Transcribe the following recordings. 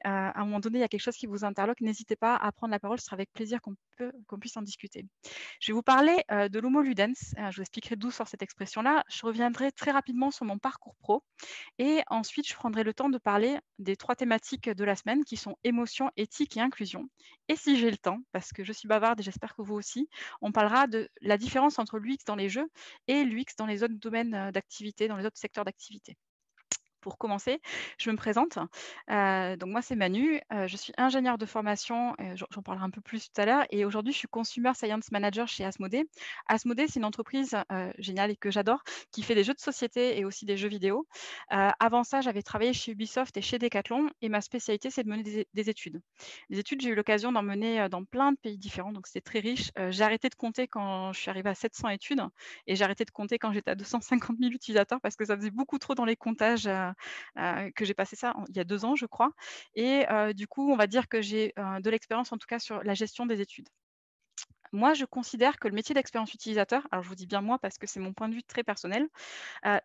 à un moment donné, il y a quelque chose qui vous interloque, n'hésitez pas à prendre la parole, ce sera avec plaisir qu'on puisse en discuter. Je vais vous parler, de l'homo ludens, je vous expliquerai d'où sort cette expression-là. Je reviendrai très rapidement sur mon parcours pro et ensuite je prendrai le temps de parler des 3 thématiques de la semaine qui sont émotion, éthique et inclusion. Et si j'ai le temps, parce que je suis bavarde et j'espère que vous aussi, on parlera de la différence entre l'UX dans les jeux et l'UX dans les autres domaines, d'activité, dans les autres secteurs d'activité. Pour commencer, je me présente. Donc moi, c'est Manu, je suis ingénieure de formation, j'en parlerai un peu plus tout à l'heure et aujourd'hui, je suis Consumer Science Manager chez Asmodee. Asmodee, c'est une entreprise, géniale et que j'adore, qui fait des jeux de société et aussi des jeux vidéo. Avant ça, j'avais travaillé chez Ubisoft et chez Decathlon et ma spécialité, c'est de mener des études. Les études, j'ai eu l'occasion d'en mener, dans plein de pays différents, donc c'était très riche. J'ai arrêté de compter quand je suis arrivée à 700 études et j'ai arrêté de compter quand j'étais à 250 000 utilisateurs parce que ça faisait beaucoup trop dans les comptages, que j'ai passé ça il y a 2 ans, je crois et du coup, on va dire que j'ai, de l'expérience, en tout cas, sur la gestion des études. Moi, je considère que le métier d'expérience utilisateur, alors je vous dis bien moi parce que c'est mon point de vue très personnel,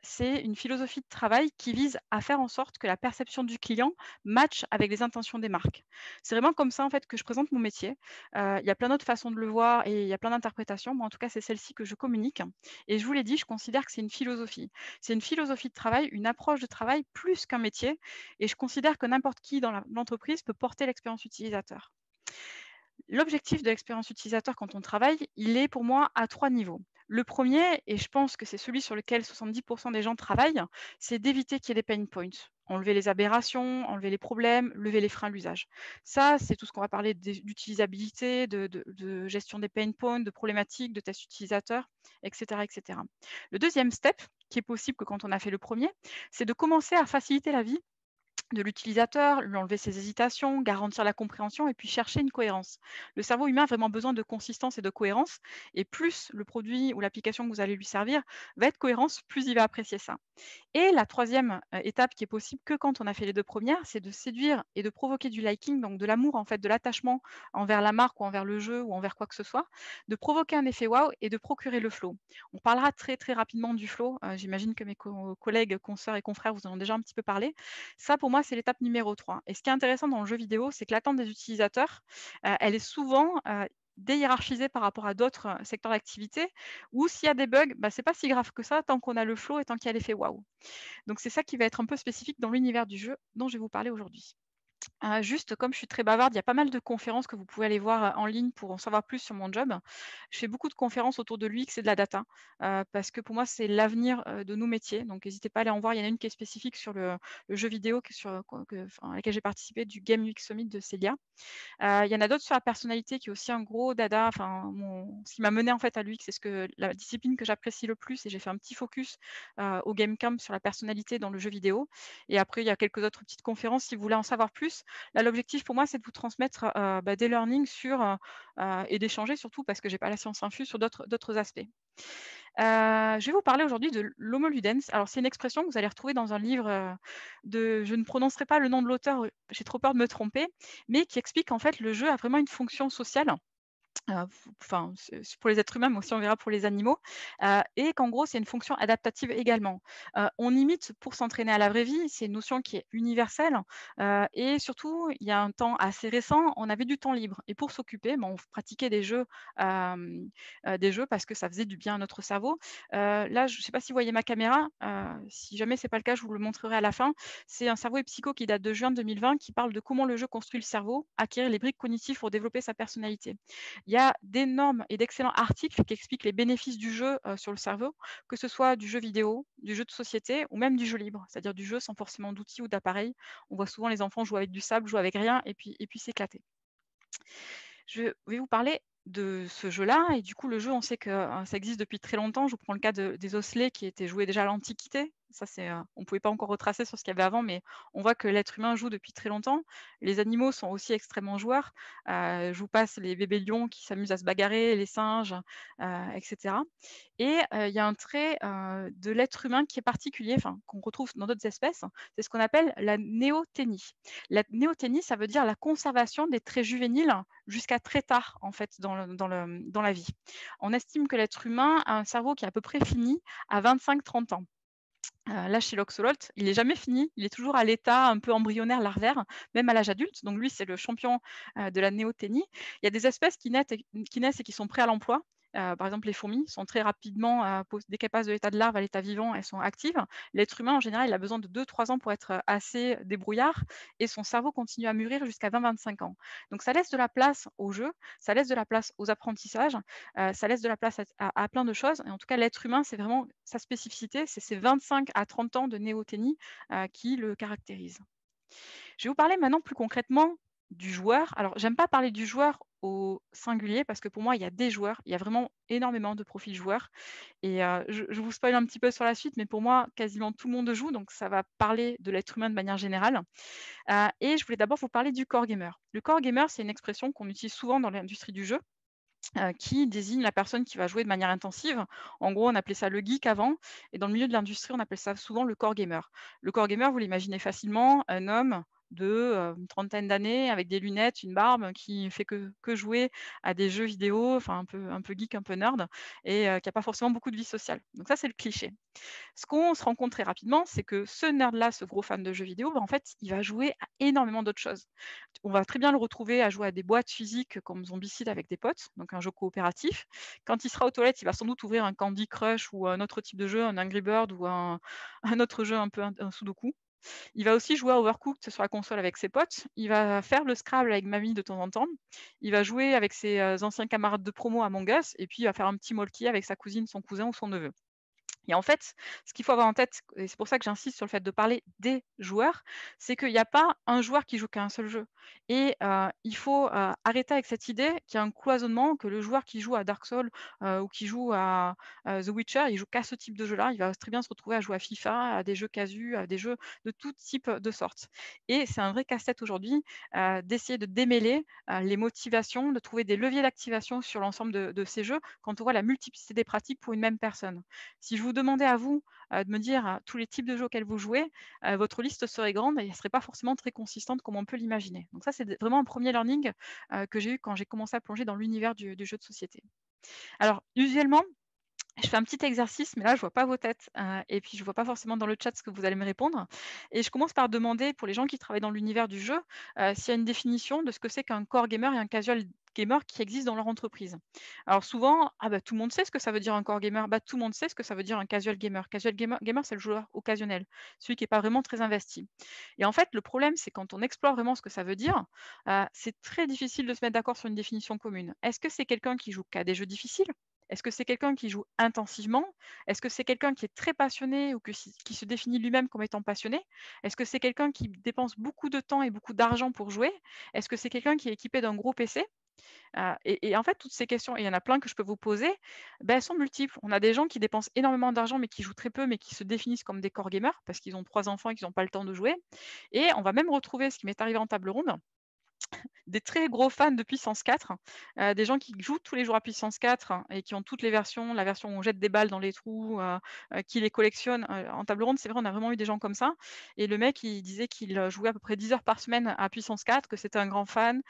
c'est une philosophie de travail qui vise à faire en sorte que la perception du client matche avec les intentions des marques. C'est vraiment comme ça, en fait, que je présente mon métier. Il y a plein d'autres façons de le voir et il y a plein d'interprétations. Moi, en tout cas, c'est celle-ci que je communique et je vous l'ai dit, je considère que c'est une philosophie. C'est une philosophie de travail, une approche de travail plus qu'un métier et je considère que n'importe qui dans l'entreprise peut porter l'expérience utilisateur. L'objectif de l'expérience utilisateur quand on travaille, il est pour moi à 3 niveaux. Le premier, et je pense que c'est celui sur lequel 70 des gens travaillent, c'est d'éviter qu'il y ait des pain points. Enlever les aberrations, enlever les problèmes, lever les freins à l'usage. Ça, c'est tout ce qu'on va parler d'utilisabilité, de gestion des pain points, de problématiques, de tests utilisateurs, et cetera, et cetera. Le deuxième step, qui est possible que quand on a fait le premier, c'est de commencer à faciliter la vie de l'utilisateur, lui enlever ses hésitations, garantir la compréhension et puis chercher une cohérence. Le cerveau humain a vraiment besoin de consistance et de cohérence et plus le produit ou l'application que vous allez lui servir va être cohérence, plus il va apprécier ça. Et la troisième étape qui est possible que quand on a fait les 2 premières, c'est de séduire et de provoquer du liking, donc de l'amour en fait, de l'attachement envers la marque ou envers le jeu ou envers quoi que ce soit, de provoquer un effet waouh et de procurer le flow. On parlera très, très rapidement du flow, j'imagine que mes collègues, consoeurs et confrères vous en ont déjà un petit peu parlé. Ça pour moi, c'est l'étape numéro 3. Et ce qui est intéressant dans le jeu vidéo, c'est que l'attente des utilisateurs, elle est souvent, déhiérarchisée par rapport à d'autres, secteurs d'activité ou s'il y a des bugs, bah, c'est pas si grave que ça tant qu'on a le flow et tant qu'il y a l'effet waouh. Donc c'est ça qui va être un peu spécifique dans l'univers du jeu dont je vais vous parler aujourd'hui. Juste comme je suis très bavarde, il y a pas mal de conférences que vous pouvez aller voir, en ligne pour en savoir plus sur mon job. Je fais beaucoup de conférences autour de l'UX et de la data, parce que pour moi, c'est l'avenir, de nos métiers. Donc n'hésitez pas à aller en voir. Il y en a une qui est spécifique sur le jeu vidéo que sur à laquelle j'ai participé du Game UX Summit de Célia. Il y en a d'autres sur la personnalité qui est aussi un gros dada. Enfin, ce qui m'a mené en fait à l'UX, c'est la discipline que j'apprécie le plus et j'ai fait un petit focus, au Game Camp sur la personnalité dans le jeu vidéo et après il y a quelques autres petites conférences si vous voulez en savoir plus. Là, l'objectif pour moi, c'est de vous transmettre, des learnings sur, et d'échanger surtout parce que j'ai pas la science infuse sur d'autres aspects. Je vais vous parler aujourd'hui de l'homo ludens. Alors c'est une expression que vous allez retrouver dans un livre, je ne prononcerai pas le nom de l'auteur, j'ai trop peur de me tromper, mais qui explique qu'en fait le jeu a vraiment une fonction sociale. Enfin, c'est pour les êtres humains, mais aussi on verra pour les animaux, et qu'en gros, c'est une fonction adaptative également. On imite pour s'entraîner à la vraie vie, c'est une notion qui est universelle, et surtout, il y a un temps assez récent, on avait du temps libre et pour s'occuper, ben, on pratiquait des jeux parce que ça faisait du bien à notre cerveau. Là, je ne sais pas si vous voyez ma caméra, si jamais c'est pas le cas, je vous le montrerai à la fin. C'est un cerveau et psycho qui date de juin 2020 qui parle de comment le jeu construit le cerveau, acquérir les briques cognitives pour développer sa personnalité. Il y a d'énormes et d'excellents articles qui expliquent les bénéfices du jeu, sur le cerveau, que ce soit du jeu vidéo, du jeu de société ou même du jeu libre, c'est-à-dire du jeu sans forcément d'outils ou d'appareils. On voit souvent les enfants jouer avec du sable, jouer avec rien et puis s'éclater. Je vais vous parler de ce jeu-là et du coup le jeu on sait que, ça existe depuis très longtemps. Je vous prends le cas des osselets qui étaient joués déjà à l'Antiquité. Ça c'est, on ne pouvait pas encore retracer sur ce qu'il y avait avant, mais on voit que l'être humain joue depuis très longtemps. Les animaux sont aussi extrêmement joueurs. Je vous passe les bébés lions qui s'amusent à se bagarrer, les singes, et cetera et il y a un trait, de l'être humain qui est particulier, enfin qu'on retrouve dans d'autres espèces, c'est ce qu'on appelle la néothénie. La néothénie, ça veut dire la conservation des traits juvéniles jusqu'à très tard, en fait, dans la vie. On estime que l'être humain a un cerveau qui est à peu près fini à 25-30 ans. L'Achyloxolotl, il est jamais fini, il est toujours à l'état un peu embryonnaire, larvaire, même à l'âge adulte. Donc lui, c'est le champion, de la néothénie. Il y a des espèces qui naissent et qui sont prêts à l'emploi. Par exemple, les fourmis sont très rapidement, dès qu'elles passent de l'état de larve à l'état vivant, elles sont actives. L'être humain, en général, il a besoin de 2-3 ans pour être, assez débrouillard et son cerveau continue à mûrir jusqu'à 20-25 ans. Donc ça laisse de la place au jeu, ça laisse de la place aux apprentissages, ça laisse de la place à plein de choses et en tout cas, l'être humain, c'est vraiment sa spécificité, c'est ces 25 à 30 ans de néothénie, qui le caractérisent. Je vais vous parler maintenant plus concrètement du joueur. Alors, j'aime pas parler du joueur au singulier parce que pour moi, il y a des joueurs, il y a vraiment énormément de profils joueurs et je vous spoil un petit peu sur la suite, mais pour moi, quasiment tout le monde joue, donc ça va parler de l'être humain de manière générale. Et je voulais d'abord vous parler du core gamer. Le core gamer, c'est une expression qu'on utilise souvent dans l'industrie du jeu, qui désigne la personne qui va jouer de manière intensive. En gros, on appelait ça le geek avant et dans le milieu de l'industrie, on appelle ça souvent le core gamer. Le core gamer, vous l'imaginez facilement, un homme de, une trentaine d'années avec des lunettes, une barbe, qui fait que jouer à des jeux vidéo, enfin un peu geek, un peu nerd et qui a pas forcément beaucoup de vie sociale. Donc ça, c'est le cliché. Ce qu'on se rend compte très rapidement, c'est que ce nerd-là, ce gros fan de jeux vidéo, bah, en fait, il va jouer à énormément d'autres choses. On va très bien le retrouver à jouer à des boîtes physiques comme Zombicide avec des potes, donc un jeu coopératif. Quand il sera aux toilettes, il va sans doute ouvrir un Candy Crush ou un autre type de jeu, un Angry Bird ou un autre jeu un peu un Sudoku. Il va aussi jouer à Overcooked sur la console avec ses potes. Il va faire le Scrabble avec mamie de temps en temps. Il va jouer avec ses anciens camarades de promo à Among Us et puis il va faire un petit molki avec sa cousine, son cousin ou son neveu. Et en fait, ce qu'il faut avoir en tête, et c'est pour ça que j'insiste sur le fait de parler des joueurs, c'est qu'il n'y a pas un joueur qui joue qu'à un seul jeu. Et il faut arrêter avec cette idée qu'il y a un cloisonnement, que le joueur qui joue à Dark Souls ou qui joue à The Witcher, il joue qu'à ce type de jeu-là. Il va très bien se retrouver à jouer à FIFA, à des jeux casus, à des jeux de tout type de sorte. Et c'est un vrai casse-tête aujourd'hui d'essayer de démêler les motivations, de trouver des leviers d'activation sur l'ensemble de ces jeux quand on voit la multiplicité des pratiques pour une même personne. Si je vous demandais à vous, de me dire, tous les types de jeux auxquels vous jouez, votre liste serait grande et elle ne serait pas forcément très consistante comme on peut l'imaginer. Donc ça, c'est vraiment un premier learning, que j'ai eu quand j'ai commencé à plonger dans l'univers du jeu de société. Alors usuellement, je fais un petit exercice, mais là, je vois pas vos têtes, et puis je vois pas forcément dans le chat ce que vous allez me répondre et je commence par demander pour les gens qui travaillent dans l'univers du jeu, s'il y a une définition de ce que c'est qu'un core gamer et un casual gamer qui existent dans leur entreprise. Alors souvent: «Ah bah, tout le monde sait ce que ça veut dire un core gamer». Bah, tout le monde sait ce que ça veut dire un casual gamer. Casual gamer, c'est le joueur occasionnel, celui qui est pas vraiment très investi et en fait, le problème, c'est quand on explore vraiment ce que ça veut dire, c'est très difficile de se mettre d'accord sur une définition commune. Est-ce que c'est quelqu'un qui joue qu'à des jeux difficiles? Est-ce que c'est quelqu'un qui joue intensivement? Est-ce que c'est quelqu'un qui est très passionné ou qui se définit lui-même comme étant passionné? Est-ce que c'est quelqu'un qui dépense beaucoup de temps et beaucoup d'argent pour jouer? Est-ce que c'est quelqu'un qui est équipé d'un gros PC? Et en fait, toutes ces questions, et il y en a plein que je peux vous poser, elles sont multiples. On a des gens qui dépensent énormément d'argent, mais qui jouent très peu, mais qui se définissent comme des core gamers parce qu'ils ont 3 enfants et qu'ils n'ont pas le temps de jouer. Et on va même retrouver, ce qui m'est arrivé en table ronde, des très gros fans de Puissance 4, des gens qui jouent tous les jours à Puissance 4 et qui ont toutes les versions, la version où on jette des balles dans les trous, qui les collectionnent, en table ronde, c'est vrai, on a vraiment eu des gens comme ça et le mec, il disait qu'il, jouait à peu près 10 heures par semaine à Puissance 4, que c'était un grand fan,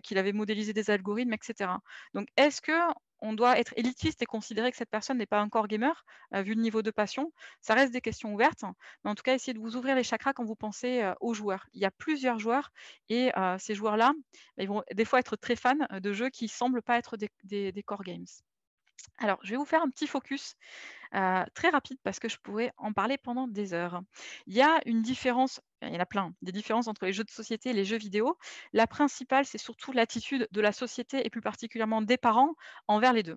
qu'il avait modélisé des algorithmes et cetera. Donc est-ce qu'on doit être élitiste et considérer que cette personne n'est pas un core gamer, vu le niveau de passion? Ça reste des questions ouvertes, mais en tout cas, essayez de vous ouvrir les chakras quand vous pensez, aux joueurs. Il y a plusieurs joueurs et ces joueurs-là, ils vont des fois être très fans, de jeux qui semblent pas être des core games. Alors, je vais vous faire un petit focus très rapide parce que je pourrais en parler pendant des heures. Il y a une différence, il y en a plein, des différences entre les jeux de société et les jeux vidéo. La principale, c'est surtout l'attitude de la société et plus particulièrement des parents envers les 2.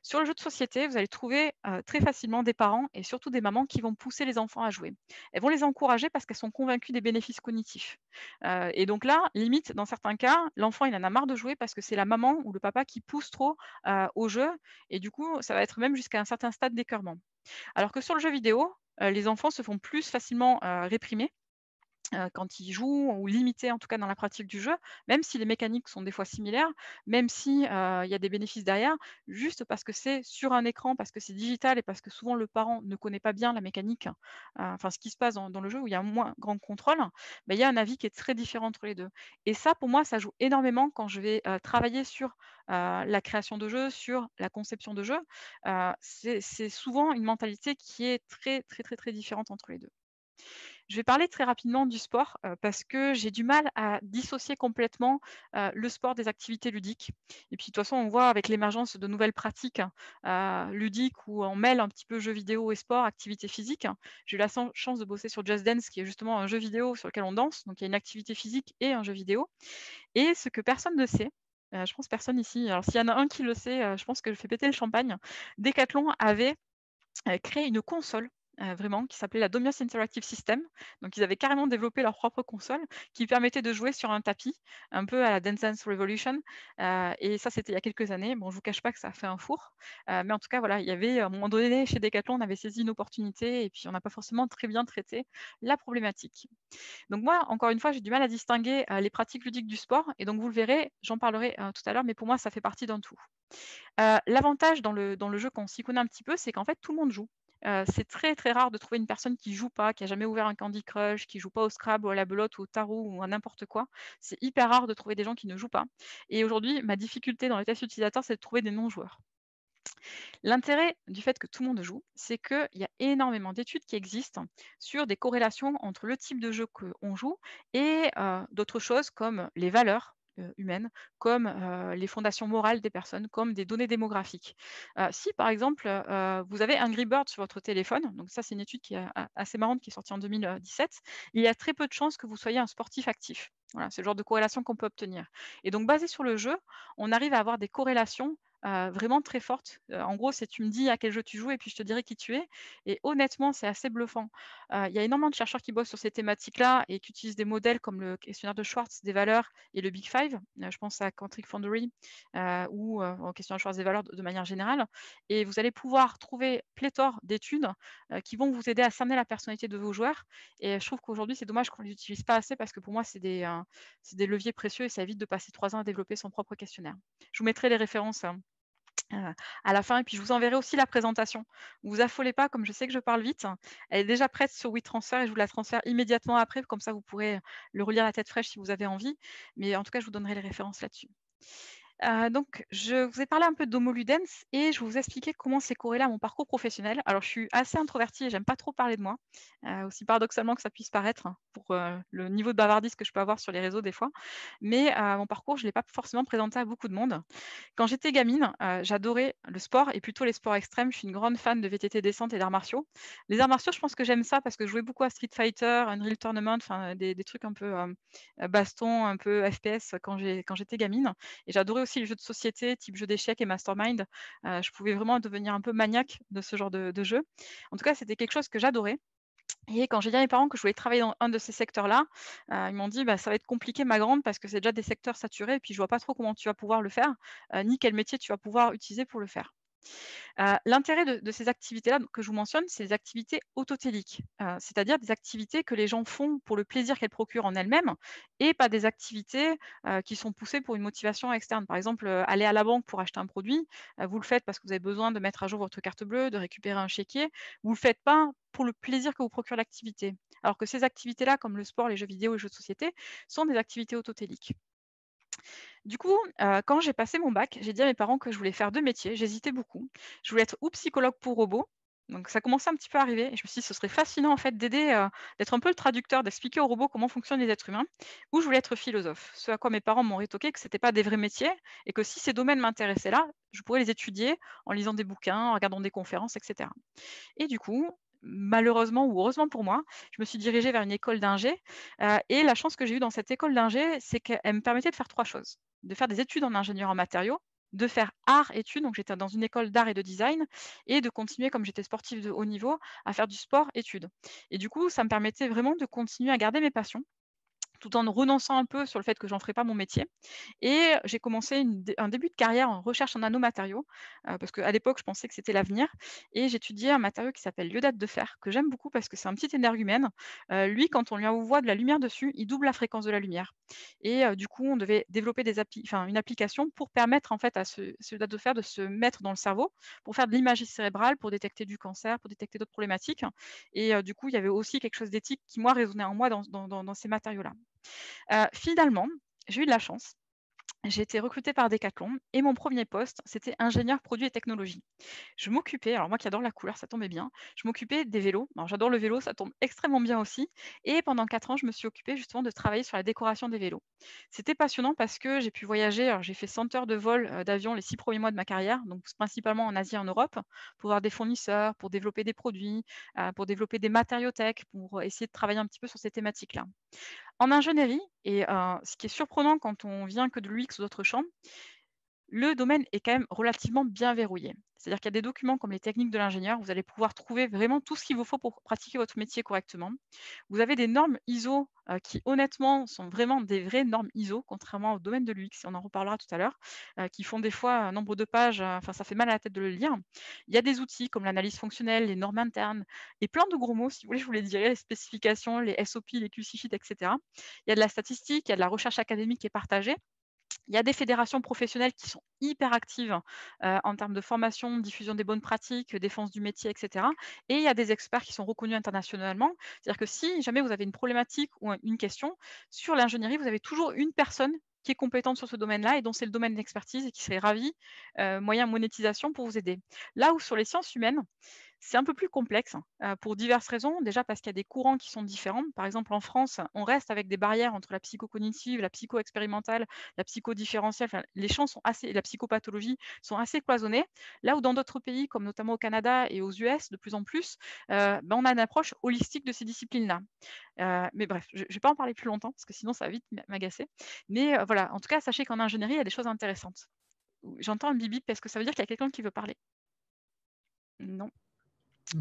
Sur le jeu de société, vous allez trouver, très facilement des parents et surtout des mamans qui vont pousser les enfants à jouer. Elles vont les encourager parce qu'elles sont convaincues des bénéfices cognitifs. Et donc là, limite, dans certains cas, l'enfant, il en a marre de jouer parce que c'est la maman ou le papa qui pousse trop, au jeu et du coup, ça va être même jusqu'à un certain stade d'écœurement. Alors que sur le jeu vidéo, les enfants se font plus facilement, réprimer quand ils jouent ou limiter en tout cas dans la pratique du jeu, même si les mécaniques sont des fois similaires, même si, il y a des bénéfices derrière, juste parce que c'est sur un écran, parce que c'est digital et parce que souvent le parent ne connaît pas bien la mécanique, enfin ce qui se passe dans le jeu où il y a un moins grand contrôle, il y a un avis qui est très différent entre les 2. Et ça pour moi, ça joue énormément quand je vais, travailler sur, la création de jeux, sur la conception de jeux. C'est souvent une mentalité qui est très, très, très, très différente entre les 2. Je vais parler très rapidement du sport, parce que j'ai du mal à dissocier complètement, le sport des activités ludiques. Et puis de toute façon, on voit avec l'émergence de nouvelles pratiques, ludiques où on mêle un petit peu jeux vidéo et sport, activité physique. J'ai eu la chance de bosser sur Just Dance qui est justement un jeu vidéo sur lequel on danse, donc il y a une activité physique et un jeu vidéo. Et ce que personne ne sait, je pense personne ici, alors s'il y en a un qui le sait, je pense que je fais péter le champagne. Decathlon avait créé une console, vraiment qui s'appelait la Domios Interactive System. Donc ils avaient carrément développé leur propre console qui permettait de jouer sur un tapis, un peu à la Dance Dance Revolution, et ça, c'était il y a quelques années. Bon, je vous cache pas que ça a fait un four, mais en tout cas, voilà, il y avait à un moment donné chez Decathlon, on avait saisi une opportunité et puis on n'a pas forcément très bien traité la problématique. Donc moi, encore une fois, j'ai du mal à distinguer, les pratiques ludiques du sport et donc vous le verrez, j'en parlerai, tout à l'heure, mais pour moi, ça fait partie d'un tout. L'avantage dans le jeu quand on s'y connaît un petit peu, c'est qu'en fait tout le monde joue. C'est très, très rare de trouver une personne qui joue pas, qui a jamais ouvert un Candy Crush, qui joue pas au Scrabble ou à la belote ou au tarot ou à n'importe quoi. C'est hyper rare de trouver des gens qui ne jouent pas et aujourd'hui, ma difficulté dans les tests utilisateurs, c'est de trouver des non-joueurs. L'intérêt du fait que tout le monde joue, c'est qu'il y a énormément d'études qui existent sur des corrélations entre le type de jeu qu'on joue et d'autres choses comme les valeurs humaines, comme les fondations morales des personnes, comme des données démographiques. Si par exemple vous avez Angry Bird sur votre téléphone, donc ça c'est une étude qui est assez marrante qui est sortie en 2017, il y a très peu de chances que vous soyez un sportif actif. Voilà, c'est le genre de corrélation qu'on peut obtenir. Et donc basé sur le jeu, on arrive à avoir des corrélations vraiment très forte. En gros, c'est tu me dis à quel jeu tu joues et puis je te dirai qui tu es et honnêtement, c'est assez bluffant. Il y a énormément de chercheurs qui bossent sur ces thématiques-là et qui utilisent des modèles comme le questionnaire de Schwartz des valeurs et le Big Five. Je pense à Quantric Foundry, ou au questionnaire de Schwartz des valeurs de manière générale et vous allez pouvoir trouver pléthore d'études, qui vont vous aider à cerner la personnalité de vos joueurs et je trouve qu'aujourd'hui, c'est dommage qu'on ne les utilise pas assez parce que pour moi, c'est des leviers précieux et ça évite de passer 3 ans à développer son propre questionnaire. Je vous mettrai les références, Heu, à la fin et puis je vous enverrai aussi la présentation. Vous affolez pas, comme je sais que je parle vite. Elle est déjà prête sur WeTransfer et je vous la transfère immédiatement après, comme ça vous pourrez le relire à tête fraîche si vous avez envie. Mais en tout cas, je vous donnerai les références là-dessus. Donc je vous ai parlé un peu d'Homo Ludens et je vais vous expliquer comment c'est corrélé à mon parcours professionnel. Alors je suis assez introvertie et j'aime pas trop parler de moi, aussi paradoxalement que ça puisse paraître, pour, le niveau de bavardise que je peux avoir sur les réseaux des fois. Mais, mon parcours, je ne l'ai pas forcément présenté à beaucoup de monde. Quand j'étais gamine, j'adorais le sport et plutôt les sports extrêmes. Je suis une grande fan de VTT descente et d'arts martiaux. Les arts martiaux, je pense que j'aime ça parce que je jouais beaucoup à Street Fighter, Unreal Tournament, enfin des trucs un peu, baston, un peu FPS quand j'étais gamine et j'adorais aussi les jeux de société type jeux d'échecs et mastermind. Je pouvais vraiment devenir un peu maniaque de ce genre de jeu. En tout cas, c'était quelque chose que j'adorais et quand j'ai dit à mes parents que je voulais travailler dans un de ces secteurs-là, ils m'ont dit: «Bah, ça va être compliqué ma grande parce que c'est déjà des secteurs saturés et puis je vois pas trop comment tu vas pouvoir le faire, ni quel métier tu vas pouvoir utiliser pour le faire». L'intérêt de ces activités-là que je vous mentionne, c'est les activités autotéliques, c'est-à-dire des activités que les gens font pour le plaisir qu'elles procurent en elles-mêmes et pas des activités, qui sont poussées pour une motivation externe. Par exemple, aller à la banque pour acheter un produit, vous le faites parce que vous avez besoin de mettre à jour votre carte bleue, de récupérer un chéquier. Vous le faites pas pour le plaisir que vous procure l'activité. Alors que ces activités-là, comme le sport, les jeux vidéo, les jeux de société, sont des activités autotéliques. Du coup, quand j'ai passé mon bac, j'ai dit à mes parents que je voulais faire 2 métiers. J'hésitais beaucoup. Je voulais être ou psychologue pour robots, donc ça commençait un petit peu à arriver et je me suis dit: «Ce serait fascinant en fait d'aider, d'être un peu le traducteur, d'expliquer aux robots comment fonctionnent les êtres humains» ou je voulais être philosophe. Ce à quoi mes parents m'ont rétorqué que c'était pas des vrais métiers et que si ces domaines m'intéressaient là, je pourrais les étudier en lisant des bouquins, en regardant des conférences et cetera. Et du coup, malheureusement ou heureusement pour moi, je me suis dirigée vers une école d'ingé, et la chance que j'ai eue dans cette école d'ingé, c'est qu'elle me permettait de faire 3 choses. De faire des études en ingénieur en matériaux, de faire art-études, donc j'étais dans une école d'art et de design et de continuer comme j'étais sportive de haut niveau, à faire du sport-études. Et du coup, ça me permettait vraiment de continuer à garder mes passions tout en renonçant un peu sur le fait que j'en ferais pas mon métier. Et j'ai commencé un début de carrière en recherche en nanomatériaux, parce qu'à l'époque, je pensais que c'était l'avenir et j'étudiais un matériau qui s'appelle l'iodate de fer, que j'aime beaucoup parce que c'est un petit énergumène. Lui, quand on lui envoie de la lumière dessus, il double la fréquence de la lumière et du coup, on devait développer une application pour permettre en fait à ce iodate de fer de se mettre dans le cerveau, pour faire de l'imagerie cérébrale, pour détecter du cancer, pour détecter d'autres problématiques et du coup, il y avait aussi quelque chose d'éthique qui, moi, résonnait en moi dans ces matériaux-là. Finalement, j'ai eu de la chance. J'ai été recrutée par Decathlon et mon premier poste, c'était ingénieur produits et technologies. Je m'occupais, alors moi qui adore la couleur, ça tombait bien, je m'occupais des vélos. Alors j'adore le vélo, ça tombe extrêmement bien aussi. Et pendant 4 ans, je me suis occupée justement de travailler sur la décoration des vélos. C'était passionnant parce que j'ai pu voyager, alors j'ai fait 100 heures de vol d'avion les 6 premiers mois de ma carrière, donc principalement en Asie et en Europe, pour voir des fournisseurs, pour développer des produits, pour développer des matériothèques, pour essayer de travailler un petit peu sur ces thématiques-là. En ingénierie et ce qui est surprenant quand on vient que de l'UX ou d'autres champs, le domaine est quand même relativement bien verrouillé. C'est-à-dire qu'il y a des documents comme les techniques de l'ingénieur, vous allez pouvoir trouver vraiment tout ce qu'il vous faut pour pratiquer votre métier correctement. Vous avez des normes ISO qui honnêtement sont vraiment des vraies normes ISO, contrairement au domaine de l'UX, on en reparlera tout à l'heure, qui font des fois un nombre de pages, enfin ça fait mal à la tête de le lire. Il y a des outils comme l'analyse fonctionnelle, les normes internes et plein de gros mots, si vous voulez, je vous les dirai, les spécifications, les SOP, les QC sheets, etc. Il y a de la statistique, il y a de la recherche académique qui est partagée. Il y a des fédérations professionnelles qui sont hyper actives, en termes de formation, diffusion des bonnes pratiques, défense du métier et cetera et il y a des experts qui sont reconnus internationalement. C'est-à-dire que si jamais vous avez une problématique ou une question, sur l'ingénierie, vous avez toujours une personne qui est compétente sur ce domaine-là et dont c'est le domaine d'expertise et qui serait ravie, moyen monétisation pour vous aider. Là où sur les sciences humaines, c'est un peu plus complexe, pour diverses raisons. Déjà parce qu'il y a des courants qui sont différents. Par exemple, en France, on reste avec des barrières entre la psychocognitive, la psycho-expérimentale, la psychodifférentielle, enfin, les champs sont assez la psychopathologie sont assez cloisonnés. Là où dans d'autres pays, comme notamment au Canada et aux US de plus en plus, on a une approche holistique de ces disciplines-là. Mais bref, je ne vais pas en parler plus longtemps parce que sinon ça va vite m'agacer. Mais voilà, en tout cas, sachez qu'en ingénierie, il y a des choses intéressantes. J'entends un bip bip, est-ce que ça veut dire qu'il y a quelqu'un qui veut parler? Non?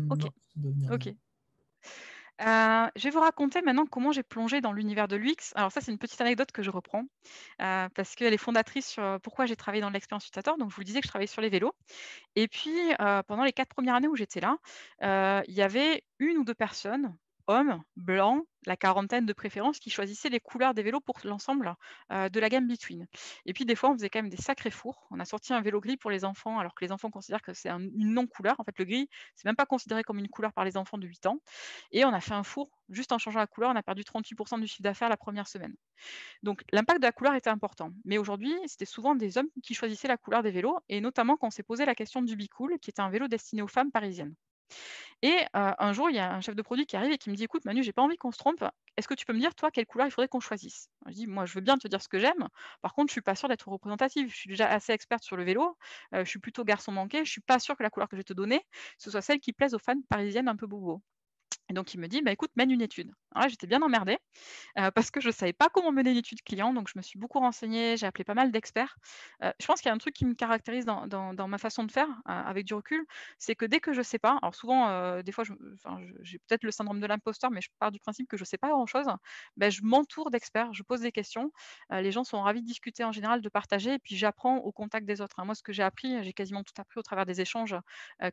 OK, Non, ça doit venir de OK. là. Je vais vous raconter maintenant comment j'ai plongé dans l'univers de l'UX. Alors ça, c'est une petite anecdote que je reprends, parce qu'elle est fondatrice sur, pourquoi j'ai travaillé dans l'expérience utilisateur. Donc je vous le disais que je travaillais sur les vélos et puis, pendant les 4 premières années où j'étais là, il y avait une ou 2 personnes, hommes, blancs, la quarantaine de préférence, qui choisissaient les couleurs des vélos pour l'ensemble, de la gamme Between. Et puis des fois, on faisait quand même des sacrés fours. On a sorti un vélo gris pour les enfants, alors que les enfants considèrent que c'est une non-couleur. En fait, le gris, c'est même pas considéré comme une couleur par les enfants de 8 ans et on a fait un four, juste en changeant la couleur, on a perdu 38 du chiffre d'affaires la première semaine. Donc l'impact de la couleur était important. Mais aujourd'hui, c'était souvent des hommes qui choisissaient la couleur des vélos et notamment quand on s'est posé la question du Bicool, qui était un vélo destiné aux femmes parisiennes. Et un jour, il y a un chef de produit qui arrive et qui me dit: «Écoute Manu, j'ai pas envie qu'on se trompe. Est-ce que tu peux me dire, toi, quelle couleur il faudrait qu'on choisisse?» Je dis: «Moi, je veux bien te dire ce que j'aime. Par contre, je suis pas sûre d'être représentative. Je suis déjà assez experte sur le vélo, je suis plutôt garçon manqué. Je suis pas sûre que la couleur que je vais te donner, ce soit celle qui plaise aux fans parisiennes un peu bobos». Et donc il me dit: «Bah, écoute, mène une étude». Alors là, j'étais bien emmerdée, parce que je ne savais pas comment mener une étude client, donc je me suis beaucoup renseignée, j'ai appelé pas mal d'experts. Je pense qu'il y a un truc qui me caractérise dans ma façon de faire, avec du recul, c'est que dès que je ne sais pas, alors souvent, des fois j'ai peut-être le syndrome de l'imposteur, mais je pars du principe que je ne sais pas grand-chose, je m'entoure d'experts, je pose des questions, les gens sont ravis de discuter en général, de partager et puis j'apprends au contact des autres, hein. Moi, ce que j'ai appris, j'ai quasiment tout appris au travers des échanges,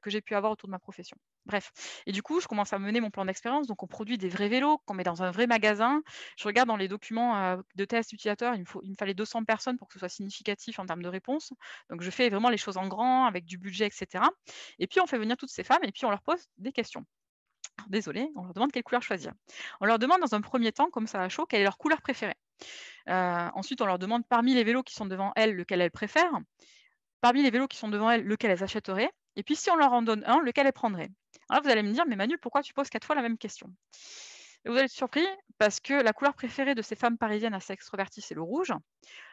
que j'ai pu avoir autour de ma profession. Bref et du coup, je commence à mener mon plan d'expérience, donc on produit des vrais vélos qu'on met dans un vrai magasin. Je regarde dans les documents, de test utilisateur, il me fallait 200 personnes pour que ce soit significatif en termes de réponse. Donc je fais vraiment les choses en grand avec du budget et cetera et puis on fait venir toutes ces femmes et puis on leur pose des questions. Alors désolée, on leur demande quelle couleur choisir. On leur demande dans un premier temps, comme ça à chaud, quelle est leur couleur préférée. Ensuite, on leur demande parmi les vélos qui sont devant elles, lequel elles préfèrent. Parmi les vélos qui sont devant elles, lequel elles achèteraient et puis si on leur en donne un, lequel elles prendraient. Alors là, vous allez me dire: «Mais Manu, pourquoi tu poses 4 fois la même question?» Et vous allez être surpris parce que la couleur préférée de ces femmes parisiennes assez extroverties, c'est le rouge.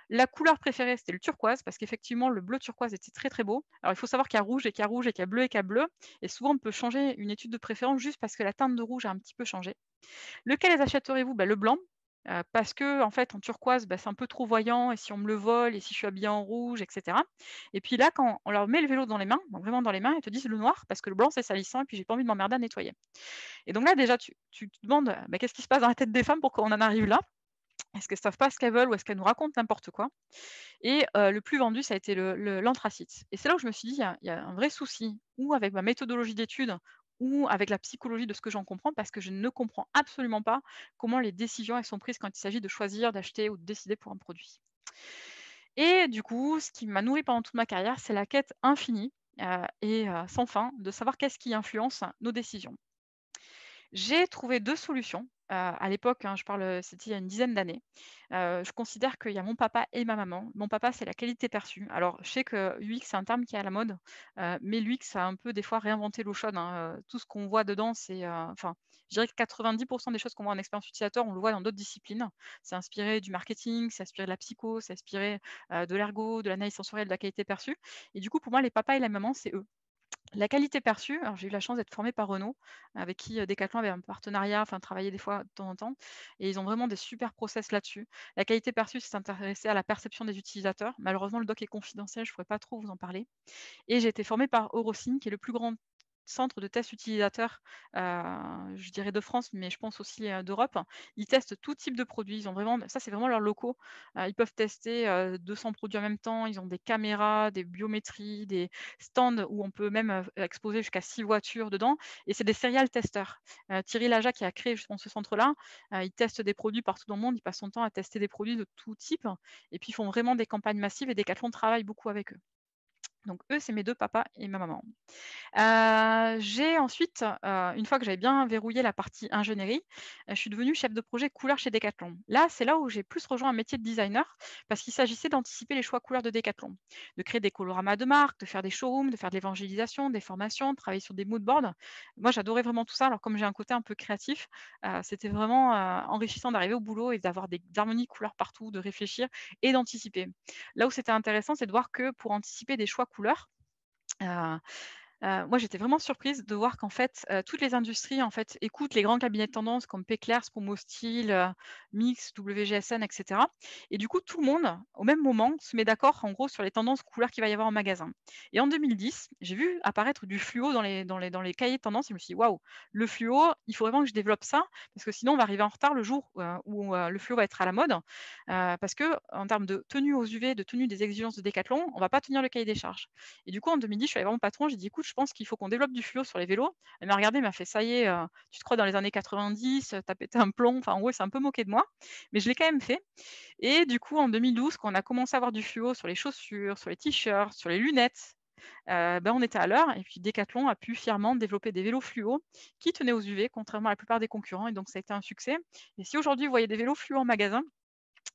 La couleur préférée, c'était le turquoise parce qu'effectivement, le bleu turquoise était très, très beau. Alors, il faut savoir qu'il y a rouge et qu'il y a rouge et qu'il y a bleu et qu'il y a bleu et souvent, on peut changer une étude de préférence juste parce que la teinte de rouge a un petit peu changé. Lequel les achèteriez-vous? Le blanc, parce que en fait, en turquoise, c'est un peu trop voyant et si on me le vole et si je suis habillée en rouge et cetera et puis là, quand on leur met le vélo dans les mains, donc vraiment dans les mains, ils te disent le noir parce que le blanc, c'est salissant et puis j'ai pas envie de m'emmerder à nettoyer et donc là, déjà, tu te demandes, qu'est-ce qui se passe dans la tête des femmes pour qu'on en arrive là? Est-ce qu'elles savent pas ce qu'elles veulent ou est-ce qu'elles nous racontent n'importe quoi? Et le plus vendu, ça a été l'anthracite. Et c'est là où je me suis dit: «Il y a un vrai souci, ou avec ma méthodologie d'étude ou avec la psychologie de ce que j'en comprends, parce que je ne comprends absolument pas comment les décisions, elles sont prises quand il s'agit de choisir, d'acheter ou de décider pour un produit». Et du coup, ce qui m'a nourri pendant toute ma carrière, c'est la quête infinie, sans fin de savoir qu'est-ce qui influence nos décisions. J'ai trouvé 2 solutions, à l'époque, hein, je parle, c'était il y a une dizaine d'années. Je considère qu'il y a mon papa et ma maman. Mon papa, c'est la qualité perçue. Alors, je sais que UX, c'est un terme qui est à la mode, mais l'UX a un peu des fois réinventé l'eau chaude, hein, tout ce qu'on voit dedans, enfin, je dirais que 90 des choses qu'on voit en expérience utilisateur, on le voit dans d'autres disciplines. C'est inspiré du marketing, c'est inspiré de la psycho, c'est inspiré, de l'ergo, de l'analyse sensorielle, de la qualité perçue. Et du coup, pour moi, les papas et les mamans, c'est eux. La qualité perçue, alors j'ai eu la chance d'être formée par Renault, avec qui, Decathlon avait un partenariat, enfin travaillait des fois de temps en temps, et ils ont vraiment des super process là-dessus. La qualité perçue, c'est s'intéresser à la perception des utilisateurs. Malheureusement, le doc est confidentiel, je ne pourrais pas trop vous en parler. Et j'ai été formée par Eurocine, qui est le plus grand centre de tests utilisateurs, je dirais de France, mais je pense aussi, d'Europe. Ils testent tout type de produits. Ils ont vraiment ça, c'est vraiment leurs locaux. Ils peuvent tester, 200 produits en même temps. Ils ont des caméras, des biométries, des stands où on peut même, exposer jusqu'à 6 voitures dedans, et c'est des serial testeurs. Thierry Laja qui a créé justement ce centre-là, il teste des produits partout dans le monde. Il passe son temps à tester des produits de tout type, et puis ils font vraiment des campagnes massives, et Decathlon travaille beaucoup avec eux. Donc eux, c'est mes 2 papas et ma maman. J'ai ensuite, une fois que j'avais bien verrouillé la partie ingénierie, je suis devenue chef de projet couleur chez Decathlon. Là, c'est là où j'ai plus rejoint un métier de designer, parce qu'il s'agissait d'anticiper les choix couleurs de Decathlon, de créer des coloramas de marque, de faire des showrooms, de faire de l'évangélisation, des formations, de travailler sur des mood boards. Moi, j'adorais vraiment tout ça. Alors comme j'ai un côté un peu créatif, c'était vraiment, enrichissant d'arriver au boulot et d'avoir des harmonies couleurs partout, de réfléchir et d'anticiper. Là où c'était intéressant, c'est de voir que pour anticiper des choix couleurs, heu moi, j'étais vraiment surprise de voir qu'en fait, toutes les industries, en fait, écoutent les grands cabinets de tendance comme Peclers, Promostyle, Mix, WGSN, et cetera. Et du coup, tout le monde, au même moment, se met d'accord, en gros, sur les tendances couleurs qu'il va y avoir en magasin. Et en 2010, j'ai vu apparaître du fluo dans les cahiers de tendance, et je me suis dit: «Waouh, le fluo, il faut vraiment que je développe ça, parce que sinon on va arriver en retard le jour, où le fluo va être à la mode». Parce qu'en termes de tenue aux UV, de tenue des exigences de Décathlon, on va pas tenir le cahier des charges. Et du coup, en 2010, je suis allée voir mon patron, j'ai dit: «Écoute, je pense qu'il faut qu'on développe du fluo sur les vélos». Elle m'a regardée, elle m'a fait: «Ça y est, tu te crois dans les années 90, tu as pété un plomb». Enfin, en gros, elle s'est un peu moquée de moi, mais je l'ai quand même fait. Et du coup, en 2012, quand on a commencé à avoir du fluo sur les chaussures, sur les t-shirts, sur les lunettes, on était à l'heure, et puis Decathlon a pu fièrement développer des vélos fluo qui tenaient aux UV, contrairement à la plupart des concurrents, et donc ça a été un succès. Et si aujourd'hui vous voyez des vélos fluo en magasin,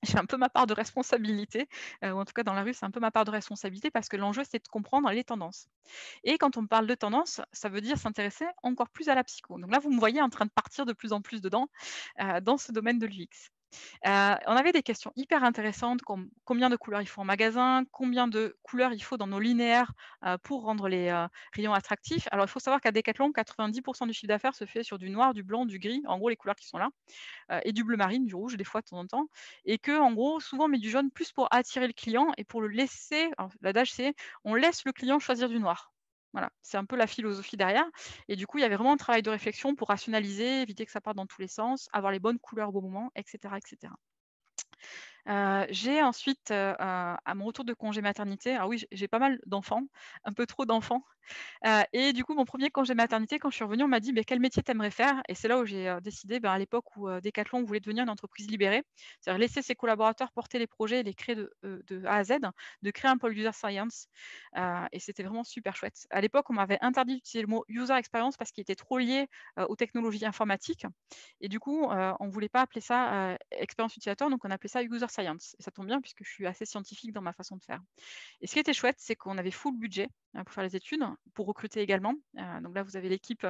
j'ai un peu ma part de responsabilité, ou en tout cas dans la rue, c'est un peu ma part de responsabilité, parce que l'enjeu, c'est de comprendre les tendances. Et quand on me parle de tendance, ça veut dire s'intéresser encore plus à la psycho. Donc là, vous me voyez en train de partir de plus en plus dedans, dans ce domaine de l'UX. On avait des questions hyper intéressantes comme combien de couleurs il faut en magasin, combien de couleurs il faut dans nos linéaires, pour rendre les, rayons attractifs. Alors il faut savoir qu'à Decathlon, 90 du chiffre d'affaires se fait sur du noir, du blanc, du gris, en gros les couleurs qui sont là, et du bleu marine, du rouge des fois de temps en temps, et que en gros, souvent on met du jaune plus pour attirer le client et pour le laisser, alors l'adage c'est: «On laisse le client choisir du noir». Voilà, c'est un peu la philosophie derrière, et du coup, il y avait vraiment un travail de réflexion pour rationaliser, éviter que ça parte dans tous les sens, avoir les bonnes couleurs au bon moment, et cetera, et cetera. J'ai ensuite, à mon retour de congé maternité, alors oui, j'ai pas mal d'enfants, un peu trop d'enfants. Et du coup, mon premier congé maternité, quand je suis revenue, on m'a dit: «Beh, quel métier tu aimerais faire?» Et c'est là où j'ai, décidé, ben, à l'époque où, Decathlon voulait devenir une entreprise libérée, c'est-à-dire laisser ses collaborateurs porter les projets et les créer de A à Z, de créer un pôle user science, et c'était vraiment super chouette. À l'époque, on m'avait interdit d'utiliser le mot user experience parce qu'il était trop lié, aux technologies informatiques, et du coup, on ne voulait pas appeler ça, expérience utilisateur, donc on appelait ça user science, et ça tombe bien puisque je suis assez scientifique dans ma façon de faire. Et ce qui était chouette, c'est qu'on avait full budget, pour faire les études, pour recruter également. Donc là, vous avez l'équipe,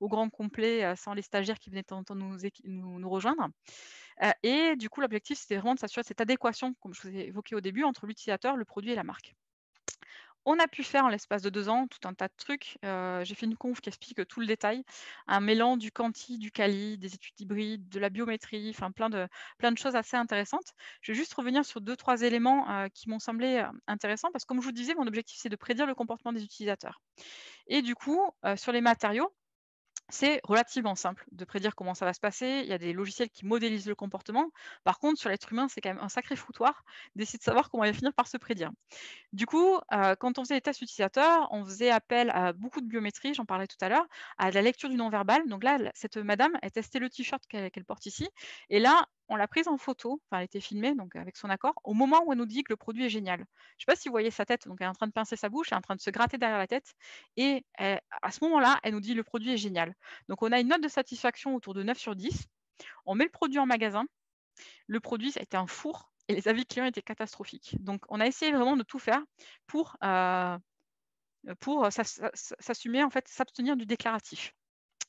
au grand complet, sans les stagiaires qui venaient de temps en temps nous rejoindre. Et du coup, l'objectif, c'était vraiment de s'assurer de cette adéquation, comme je vous ai évoqué au début, entre l'utilisateur, le produit et la marque. On a pu faire en l'espace de 2 ans tout un tas de trucs. J'ai fait une conf qui explique tout le détail, un mélange du quanti, du quali, des études hybrides, de la biométrie, enfin plein de choses assez intéressantes. Je vais juste revenir sur deux trois éléments, qui m'ont semblé, intéressants, parce que comme je vous disais, mon objectif, c'est de prédire le comportement des utilisateurs. Et du coup, sur les matériaux, C'est relativement simple de prédire comment ça va se passer. Il y a des logiciels qui modélisent le comportement. Par contre, sur l'être humain, c'est quand même un sacré foutoir d'essayer de savoir comment il va finir par se prédire. Du coup, quand on faisait les tests utilisateurs, on faisait appel à beaucoup de biométrie, j'en parlais tout à l'heure, à la lecture du non-verbal. Donc là, cette madame, elle testait le t-shirt qu'elle porte ici et là, on l'a prise en photo, enfin elle était filmée donc avec son accord, au moment où elle nous dit que le produit est génial. Je ne sais pas si vous voyez sa tête, donc elle est en train de pincer sa bouche, elle est en train de se gratter derrière la tête et à ce moment-là, elle nous dit: «Le produit est génial». Donc on a une note de satisfaction autour de 9 sur 10. On met le produit en magasin, le produit, ça a été un four et les avis clients étaient catastrophiques. Donc on a essayé vraiment de tout faire pour, s'assumer en fait, s'abstenir du déclaratif.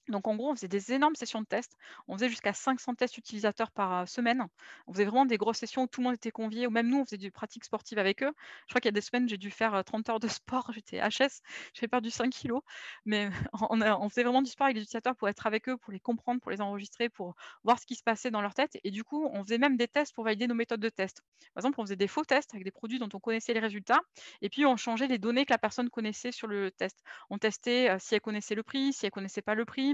Donc en gros, on faisait des énormes sessions de tests. On faisait jusqu'à 500 tests utilisateurs par, semaine. On faisait vraiment des grosses sessions où tout le monde était convié, ou même nous, on faisait des pratiques sportives avec eux. Je crois qu'il y a des semaines, j'ai dû faire, 30 heures de sport, j'étais HS, j'avais perdu 5 kilos. Mais on faisait vraiment du sport avec les utilisateurs pour être avec eux, pour les comprendre, pour les enregistrer, pour voir ce qui se passait dans leur tête et du coup, on faisait même des tests pour valider nos méthodes de test. Par exemple, on faisait des faux tests avec des produits dont on connaissait les résultats et puis on changeait les données que la personne connaissait sur le test. On testait, si elle connaissait le prix, si elle connaissait pas le prix,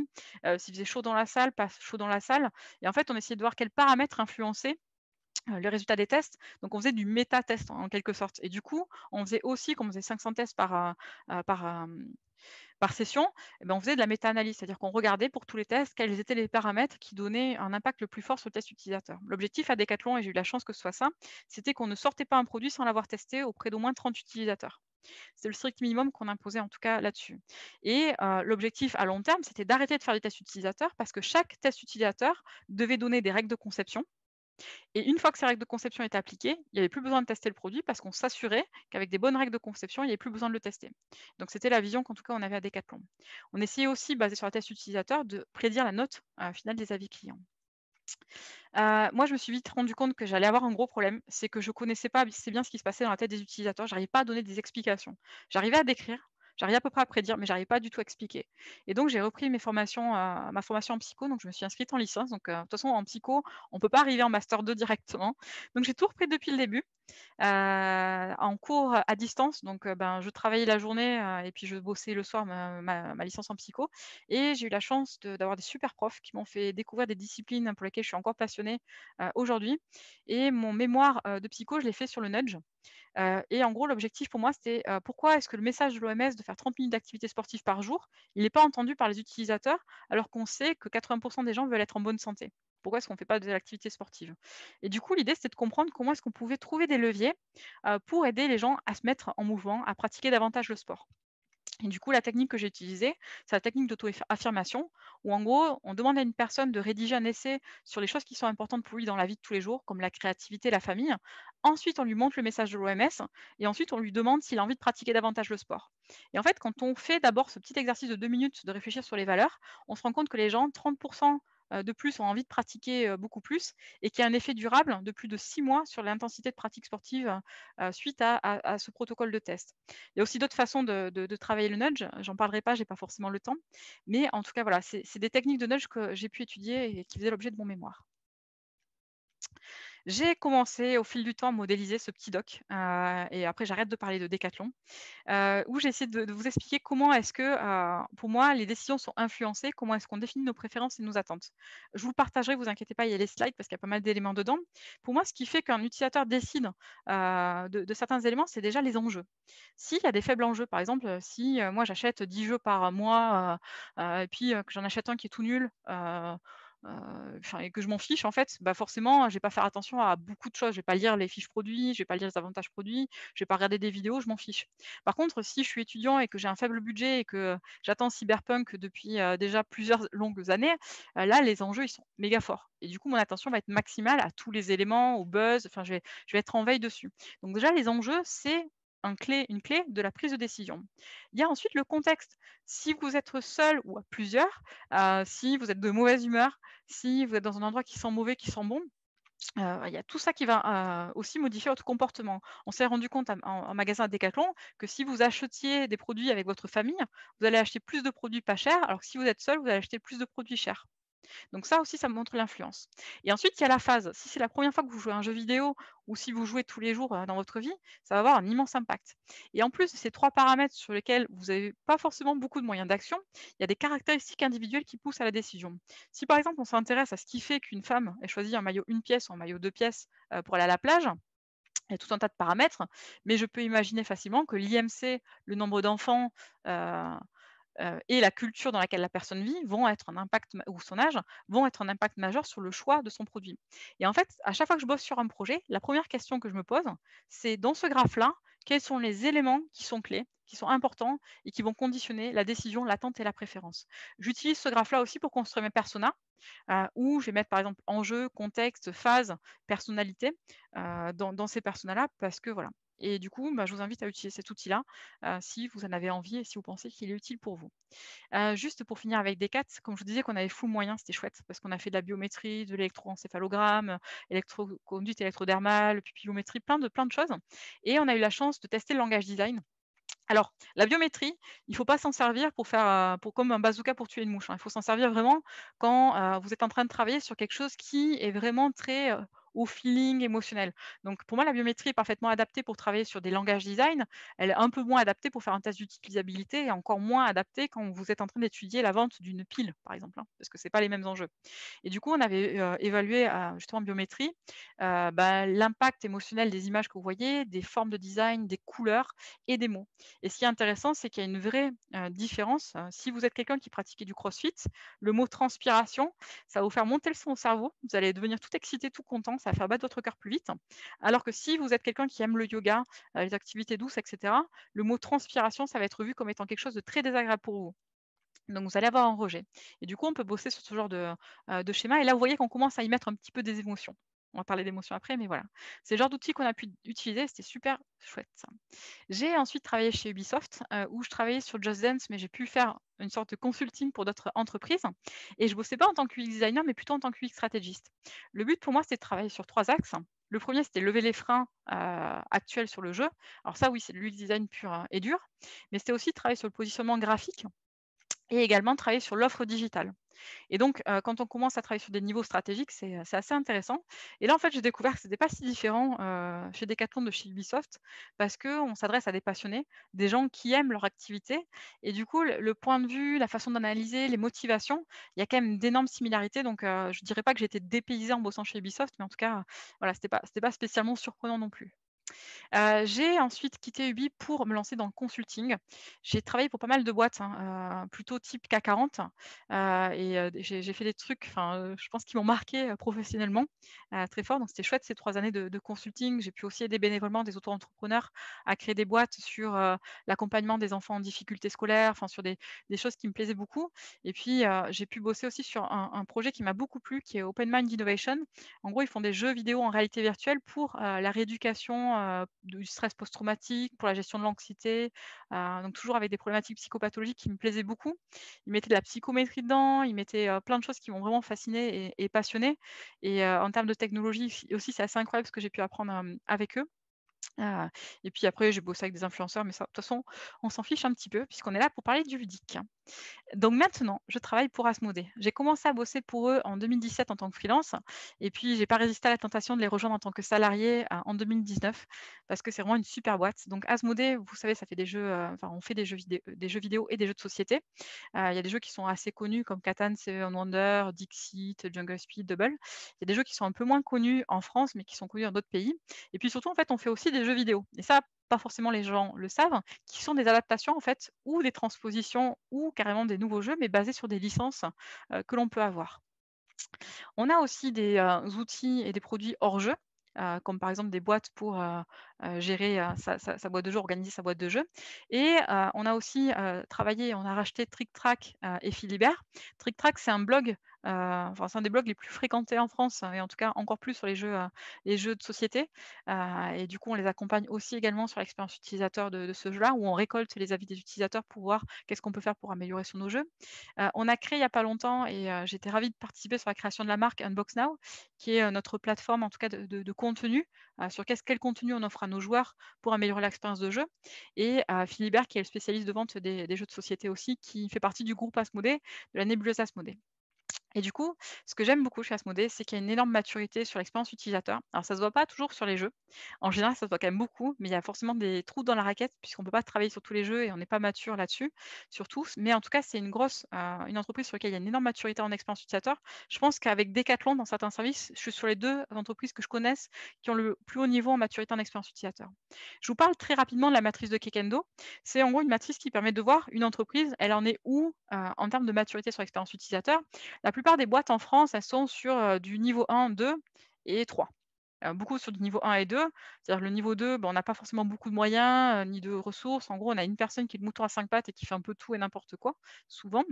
s'il faisait chaud dans la salle, pas chaud dans la salle et en fait, on essayait de voir quels paramètres influençaient, les résultats des tests. Donc on faisait du méta-test en quelque sorte et du coup, on faisait aussi comme on faisait 500 tests par, par session, et ben, on faisait de la méta-analyse. C'est-à-dire qu'on regardait pour tous les tests quels étaient les paramètres qui donnaient un impact le plus fort sur le test utilisateur. L'objectif à Decathlon, et j'ai eu la chance que ce soit ça, c'était qu'on ne sortait pas un produit sans l'avoir testé auprès d'au moins 30 utilisateurs. C'est le strict minimum qu'on imposait en tout cas là-dessus. Et l'objectif à long terme, c'était d'arrêter de faire des tests utilisateurs parce que chaque test utilisateur devait donner des règles de conception. Et une fois que ces règles de conception étaient appliquées, il n'y avait plus besoin de tester le produit parce qu'on s'assurait qu'avec des bonnes règles de conception, il n'y avait plus besoin de le tester. Donc c'était la vision qu'en tout cas on avait à Decathlon. On essayait aussi, basé sur la test utilisateur, de prédire la note finale des avis clients. Moi, je me suis vite rendu compte que j'allais avoir un gros problème, c'est que je connaissais pas assez bien ce qui se passait dans la tête des utilisateurs. J'arrivais pas à donner des explications. J'arrivais à décrire, j'arrivais à peu près à prédire, mais j'arrivais pas du tout à expliquer. Et donc j'ai repris ma formation en psycho, donc je me suis inscrite en licence. Donc, de toute façon en psycho, on peut pas arriver en master 2 directement. Donc j'ai tout repris depuis le début. En cours à distance, donc ben, je travaillais la journée, et puis je bossais le soir ma licence en psycho et j'ai eu la chance d'avoir des super profs qui m'ont fait découvrir des disciplines pour lesquelles je suis encore passionnée, aujourd'hui et mon mémoire, de psycho, je l'ai fait sur le nudge. Et en gros, l'objectif pour moi, c'était, pourquoi est-ce que le message de l'OMS de faire 30 minutes d'activité sportive par jour, il n'est pas entendu par les utilisateurs, alors qu'on sait que 80 des gens veulent être en bonne santé? Pourquoi est-ce qu'on ne fait pas de l'activité sportive? Et du coup, l'idée, c'était de comprendre comment est-ce qu'on pouvait trouver des leviers, pour aider les gens à se mettre en mouvement, à pratiquer davantage le sport. Et du coup, la technique que j'ai utilisée, c'est la technique d'auto-affirmation, où en gros, on demande à une personne de rédiger un essai sur les choses qui sont importantes pour lui dans la vie de tous les jours, comme la créativité, la famille. Ensuite, on lui montre le message de l'OMS et ensuite, on lui demande s'il a envie de pratiquer davantage le sport. Et en fait, quand on fait d'abord ce petit exercice de 2 minutes de réfléchir sur les valeurs, on se rend compte que les gens, 30% de plus ont envie de pratiquer beaucoup plus et qu'il y a un effet durable de plus de 6 mois sur l'intensité de pratique sportive suite à ce protocole de test. Il y a aussi d'autres façons de travailler le nudge. J'en parlerai pas, j'ai pas forcément le temps. Mais en tout cas, voilà, c'est des techniques de nudge que j'ai pu étudier et qui faisaient l'objet de mon mémoire. J'ai commencé au fil du temps à modéliser ce petit doc, et après j'arrête de parler de Décathlon, où j'ai essayé de vous expliquer comment est-ce que, pour moi, les décisions sont influencées, comment est-ce qu'on définit nos préférences et nos attentes. Je vous le partagerai, vous inquiétez pas, il y a les slides parce qu'il y a pas mal d'éléments dedans. Pour moi, ce qui fait qu'un utilisateur décide, de certains éléments, c'est déjà les enjeux. S'il y a des faibles enjeux, par exemple, si, moi j'achète 10 jeux par mois, et puis, que j'en achète un qui est tout nul, enfin et que je m'en fiche en fait, bah, forcément, je vais pas faire attention à beaucoup de choses. Je vais pas lire les fiches produits, je vais pas lire les avantages produits, je vais pas regarder des vidéos, je m'en fiche. Par contre, si je suis étudiant et que j'ai un faible budget et que j'attends Cyberpunk depuis, déjà plusieurs longues années, là, les enjeux, ils sont méga forts et du coup, mon attention va être maximale à tous les éléments, au buzz, enfin, je vais être en veille dessus. Donc déjà, les enjeux, c'est une clé de la prise de décision. Il y a ensuite le contexte. Si vous êtes seul ou à plusieurs, si vous êtes de mauvaise humeur, si vous êtes dans un endroit qui sent mauvais, qui sent bon, il y a tout ça qui va, aussi modifier votre comportement. On s'est rendu compte en magasin Decathlon que si vous achetiez des produits avec votre famille, vous allez acheter plus de produits pas chers, alors que si vous êtes seul, vous allez acheter plus de produits chers. Donc ça aussi, ça me montre l'influence. Et ensuite, il y a la phase. Si c'est la première fois que vous jouez à un jeu vidéo ou si vous jouez tous les jours, dans votre vie, ça va avoir un immense impact. Et en plus de ces 3 paramètres sur lesquels vous avez pas forcément beaucoup de moyens d'action, il y a des caractéristiques individuelles qui poussent à la décision. Si par exemple, on s'intéresse à ce qui fait qu'une femme ait choisi un maillot 1 pièce ou un maillot 2 pièces, pour aller à la plage, il y a tout un tas de paramètres, mais je peux imaginer facilement que l'IMC, le nombre d'enfants, heu et la culture dans laquelle la personne vit vont être un impact ou son âge, vont être un impact majeur sur le choix de son produit. Et en fait, à chaque fois que je bosse sur un projet, la première question que je me pose, c'est dans ce graphe-là, quels sont les éléments qui sont clés, qui sont importants et qui vont conditionner la décision, l'attente et la préférence. J'utilise ce graphe-là aussi pour construire mes personas, où je vais mettre par exemple enjeu, contexte, phase, personnalité, dans ces personas-là parce que voilà. Et du coup, bah, je vous invite à utiliser cet outil-là, si vous en avez envie et si vous pensez qu'il est utile pour vous. Juste pour finir avec Decat, comme je vous disais qu'on avait full moyen, c'était chouette parce qu'on a fait de la biométrie, de l'électroencéphalogramme, électroconduite électrodermale, pupillométrie, plein de choses et on a eu la chance de tester le langage design. Alors, la biométrie, il ne faut pas s'en servir pour faire, pour comme un bazooka pour tuer une mouche, hein. Il faut s'en servir vraiment quand, vous êtes en train de travailler sur quelque chose qui est vraiment très, au feeling émotionnel. Donc pour moi, la biométrie est parfaitement adaptée pour travailler sur des langages design. Elle est un peu moins adaptée pour faire un test d'utilisabilité et encore moins adaptée quand vous êtes en train d'étudier la vente d'une pile, par exemple, hein, parce que c'est pas les mêmes enjeux. Et du coup, on avait, évalué, justement en biométrie, l'impact émotionnel des images que vous voyez, des formes de design, des couleurs et des mots. Et ce qui est intéressant, c'est qu'il y a une vraie, différence, si vous êtes quelqu'un qui pratiquait du crossfit, le mot transpiration, ça va vous faire monter le son au cerveau, vous allez devenir tout excité, tout content, ça va faire battre votre cœur plus vite. Alors que si vous êtes quelqu'un qui aime le yoga, les activités douces et cetera, le mot transpiration, ça va être vu comme étant quelque chose de très désagréable pour vous. Donc vous allez avoir un rejet et du coup, on peut bosser sur ce genre de schéma et là, vous voyez qu'on commence à y mettre un petit peu des émotions. On va parler d'émotions après, mais voilà. C'est le genre d'outils qu'on a pu utiliser, c'était super chouette ça. J'ai ensuite travaillé chez Ubisoft, où je travaillais sur Just Dance, mais j'ai pu faire une sorte de consulting pour d'autres entreprises et je bossais pas en tant que UX designer, mais plutôt en tant que UX stratégiste. Le but pour moi, c'était de travailler sur 3 axes. Le premier, c'était lever les freins, actuels sur le jeu. Alors ça, oui, c'est de l'UX design pur, et dur, mais c'était aussi de travailler sur le positionnement graphique et également travailler sur l'offre digitale. Et donc, quand on commence à travailler sur des niveaux stratégiques, c'est assez intéressant. Et là, en fait, j'ai découvert que c'était pas si différent, chez Decathlon de chez Ubisoft parce qu'on s'adresse à des passionnés, des gens qui aiment leur activité et du coup, le point de vue, la façon d'analyser, les motivations, il y a quand même d'énormes similarités donc, je dirais pas que j'ai été dépaysée en bossant chez Ubisoft, mais en tout cas, voilà, c'était pas spécialement surprenant non plus. J'ai ensuite quitté Ubi pour me lancer dans le consulting. J'ai travaillé pour pas mal de boîtes, hein, plutôt type CAC 40, j'ai fait des trucs, enfin, je pense qui m'ont marqué professionnellement, très fort. Donc c'était chouette ces 3 années de consulting. J'ai pu aussi aider bénévolement des auto-entrepreneurs à créer des boîtes sur, l'accompagnement des enfants en difficulté scolaire, enfin sur des choses qui me plaisaient beaucoup. Et puis, j'ai pu bosser aussi sur un projet qui m'a beaucoup plu, qui est Open Mind Innovation. En gros, ils font des jeux vidéo en réalité virtuelle pour, la rééducation, du stress post-traumatique, pour la gestion de l'anxiété, donc toujours avec des problématiques psychopathologiques qui me plaisaient beaucoup. Ils mettaient de la psychométrie dedans, ils mettaient, plein de choses qui m'ont vraiment fascinée et passionnée et en termes de technologie aussi, c'est assez incroyable ce que j'ai pu apprendre, avec eux. Heu et puis après, j'ai bossé avec des influenceurs, mais ça, de toute façon, on s'en fiche un petit peu puisqu'on est là pour parler du ludique. Donc maintenant, je travaille pour Asmodée. J'ai commencé à bosser pour eux en 2017 en tant que freelance et puis j'ai pas résisté à la tentation de les rejoindre en tant que salarié, en 2019 parce que c'est vraiment une super boîte. Donc Asmodée, vous savez, ça fait des jeux, enfin on fait des jeux vidéo et des jeux de société. Il y a des jeux qui sont assez connus comme Catan, Seven Wonders, Dixit, Jungle Speed, Double. Il y a des jeux qui sont un peu moins connus en France, mais qui sont connus dans d'autres pays et puis surtout, en fait, on fait aussi des jeux vidéo et ça, pas forcément les gens le savent, qui sont des adaptations en fait ou des transpositions ou carrément des nouveaux jeux, mais basés sur des licences, que l'on peut avoir. On a aussi des, outils et des produits hors jeu, comme par exemple des boîtes pour, gérer, sa boîte de jeu, organiser sa boîte de jeu et on a aussi, travaillé, on a racheté Trick Track, et Philibert. Trick Track, c'est un blog, enfin, c'est un des blogs les plus fréquentés en France et en tout cas encore plus sur les jeux de société, et du coup, on les accompagne aussi également sur l'expérience utilisateur de ce jeu-là, où on récolte les avis des utilisateurs pour voir qu'est-ce qu'on peut faire pour améliorer sur nos jeux. On a créé il y a pas longtemps et j'étais ravie de participer sur la création de la marque Unbox Now, qui est, notre plateforme en tout cas de contenu, sur quel contenu on offre à nos joueurs pour améliorer l'expérience de jeu et Philibert qui est le spécialiste de vente des jeux de société aussi, qui fait partie du groupe Asmodée, de la nébuleuse Asmodée. Et du coup, ce que j'aime beaucoup chez Asmodée, c'est qu'il y a une énorme maturité sur l'expérience utilisateur. Alors ça se voit pas toujours sur les jeux. En général, ça se voit quand même beaucoup, mais il y a forcément des trous dans la raquette puisqu'on peut pas travailler sur tous les jeux et on n'est pas mature là-dessus, sur tous. Mais en tout cas, c'est une entreprise sur laquelle il y a une énorme maturité en expérience utilisateur. Je pense qu'avec Decathlon, dans certains services, je suis sur les 2 entreprises que je connaisse qui ont le plus haut niveau en maturité en expérience utilisateur. Je vous parle très rapidement de la matrice de Kekendo. C'est en gros une matrice qui permet de voir une entreprise, elle en est où, en termes de maturité sur l'expérience utilisateur. La plupart des boîtes en France, elles sont sur, du niveau 1, 2 et 3. Beaucoup sur du niveau 1 et 2. C'est-à-dire le niveau 2, on n'a pas forcément beaucoup de moyens, ni de ressources. En gros, on a une personne qui est le mouton à 5 pattes et qui fait un peu tout et n'importe quoi, souvent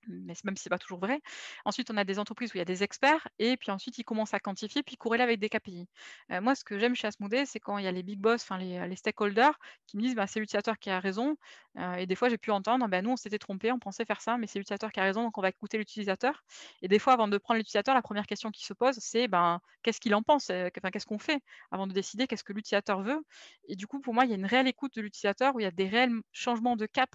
mais même si c'est pas toujours vrai. Ensuite, on a des entreprises où il y a des experts et puis ensuite ils commencent à quantifier puis corréler avec des KPI. Moi, ce que j'aime chez Asmodée, c'est quand il y a les big boss, enfin les stakeholders qui me disent: «Bah, c'est l'utilisateur qui a raison», et des fois j'ai pu entendre: «Bah, nous on s'était trompé, on pensait faire ça, mais c'est l'utilisateur qui a raison, donc on va écouter l'utilisateur», et des fois avant de prendre l'utilisateur, la première question qui se pose, c'est: «Ben, qu'est-ce qu'il en pense? Qu'est-ce qu'on fait?» Avant de décider qu'est-ce que l'utilisateur veut, et du coup, pour moi, il y a une réelle écoute de l'utilisateur où il y a des réels changements de cap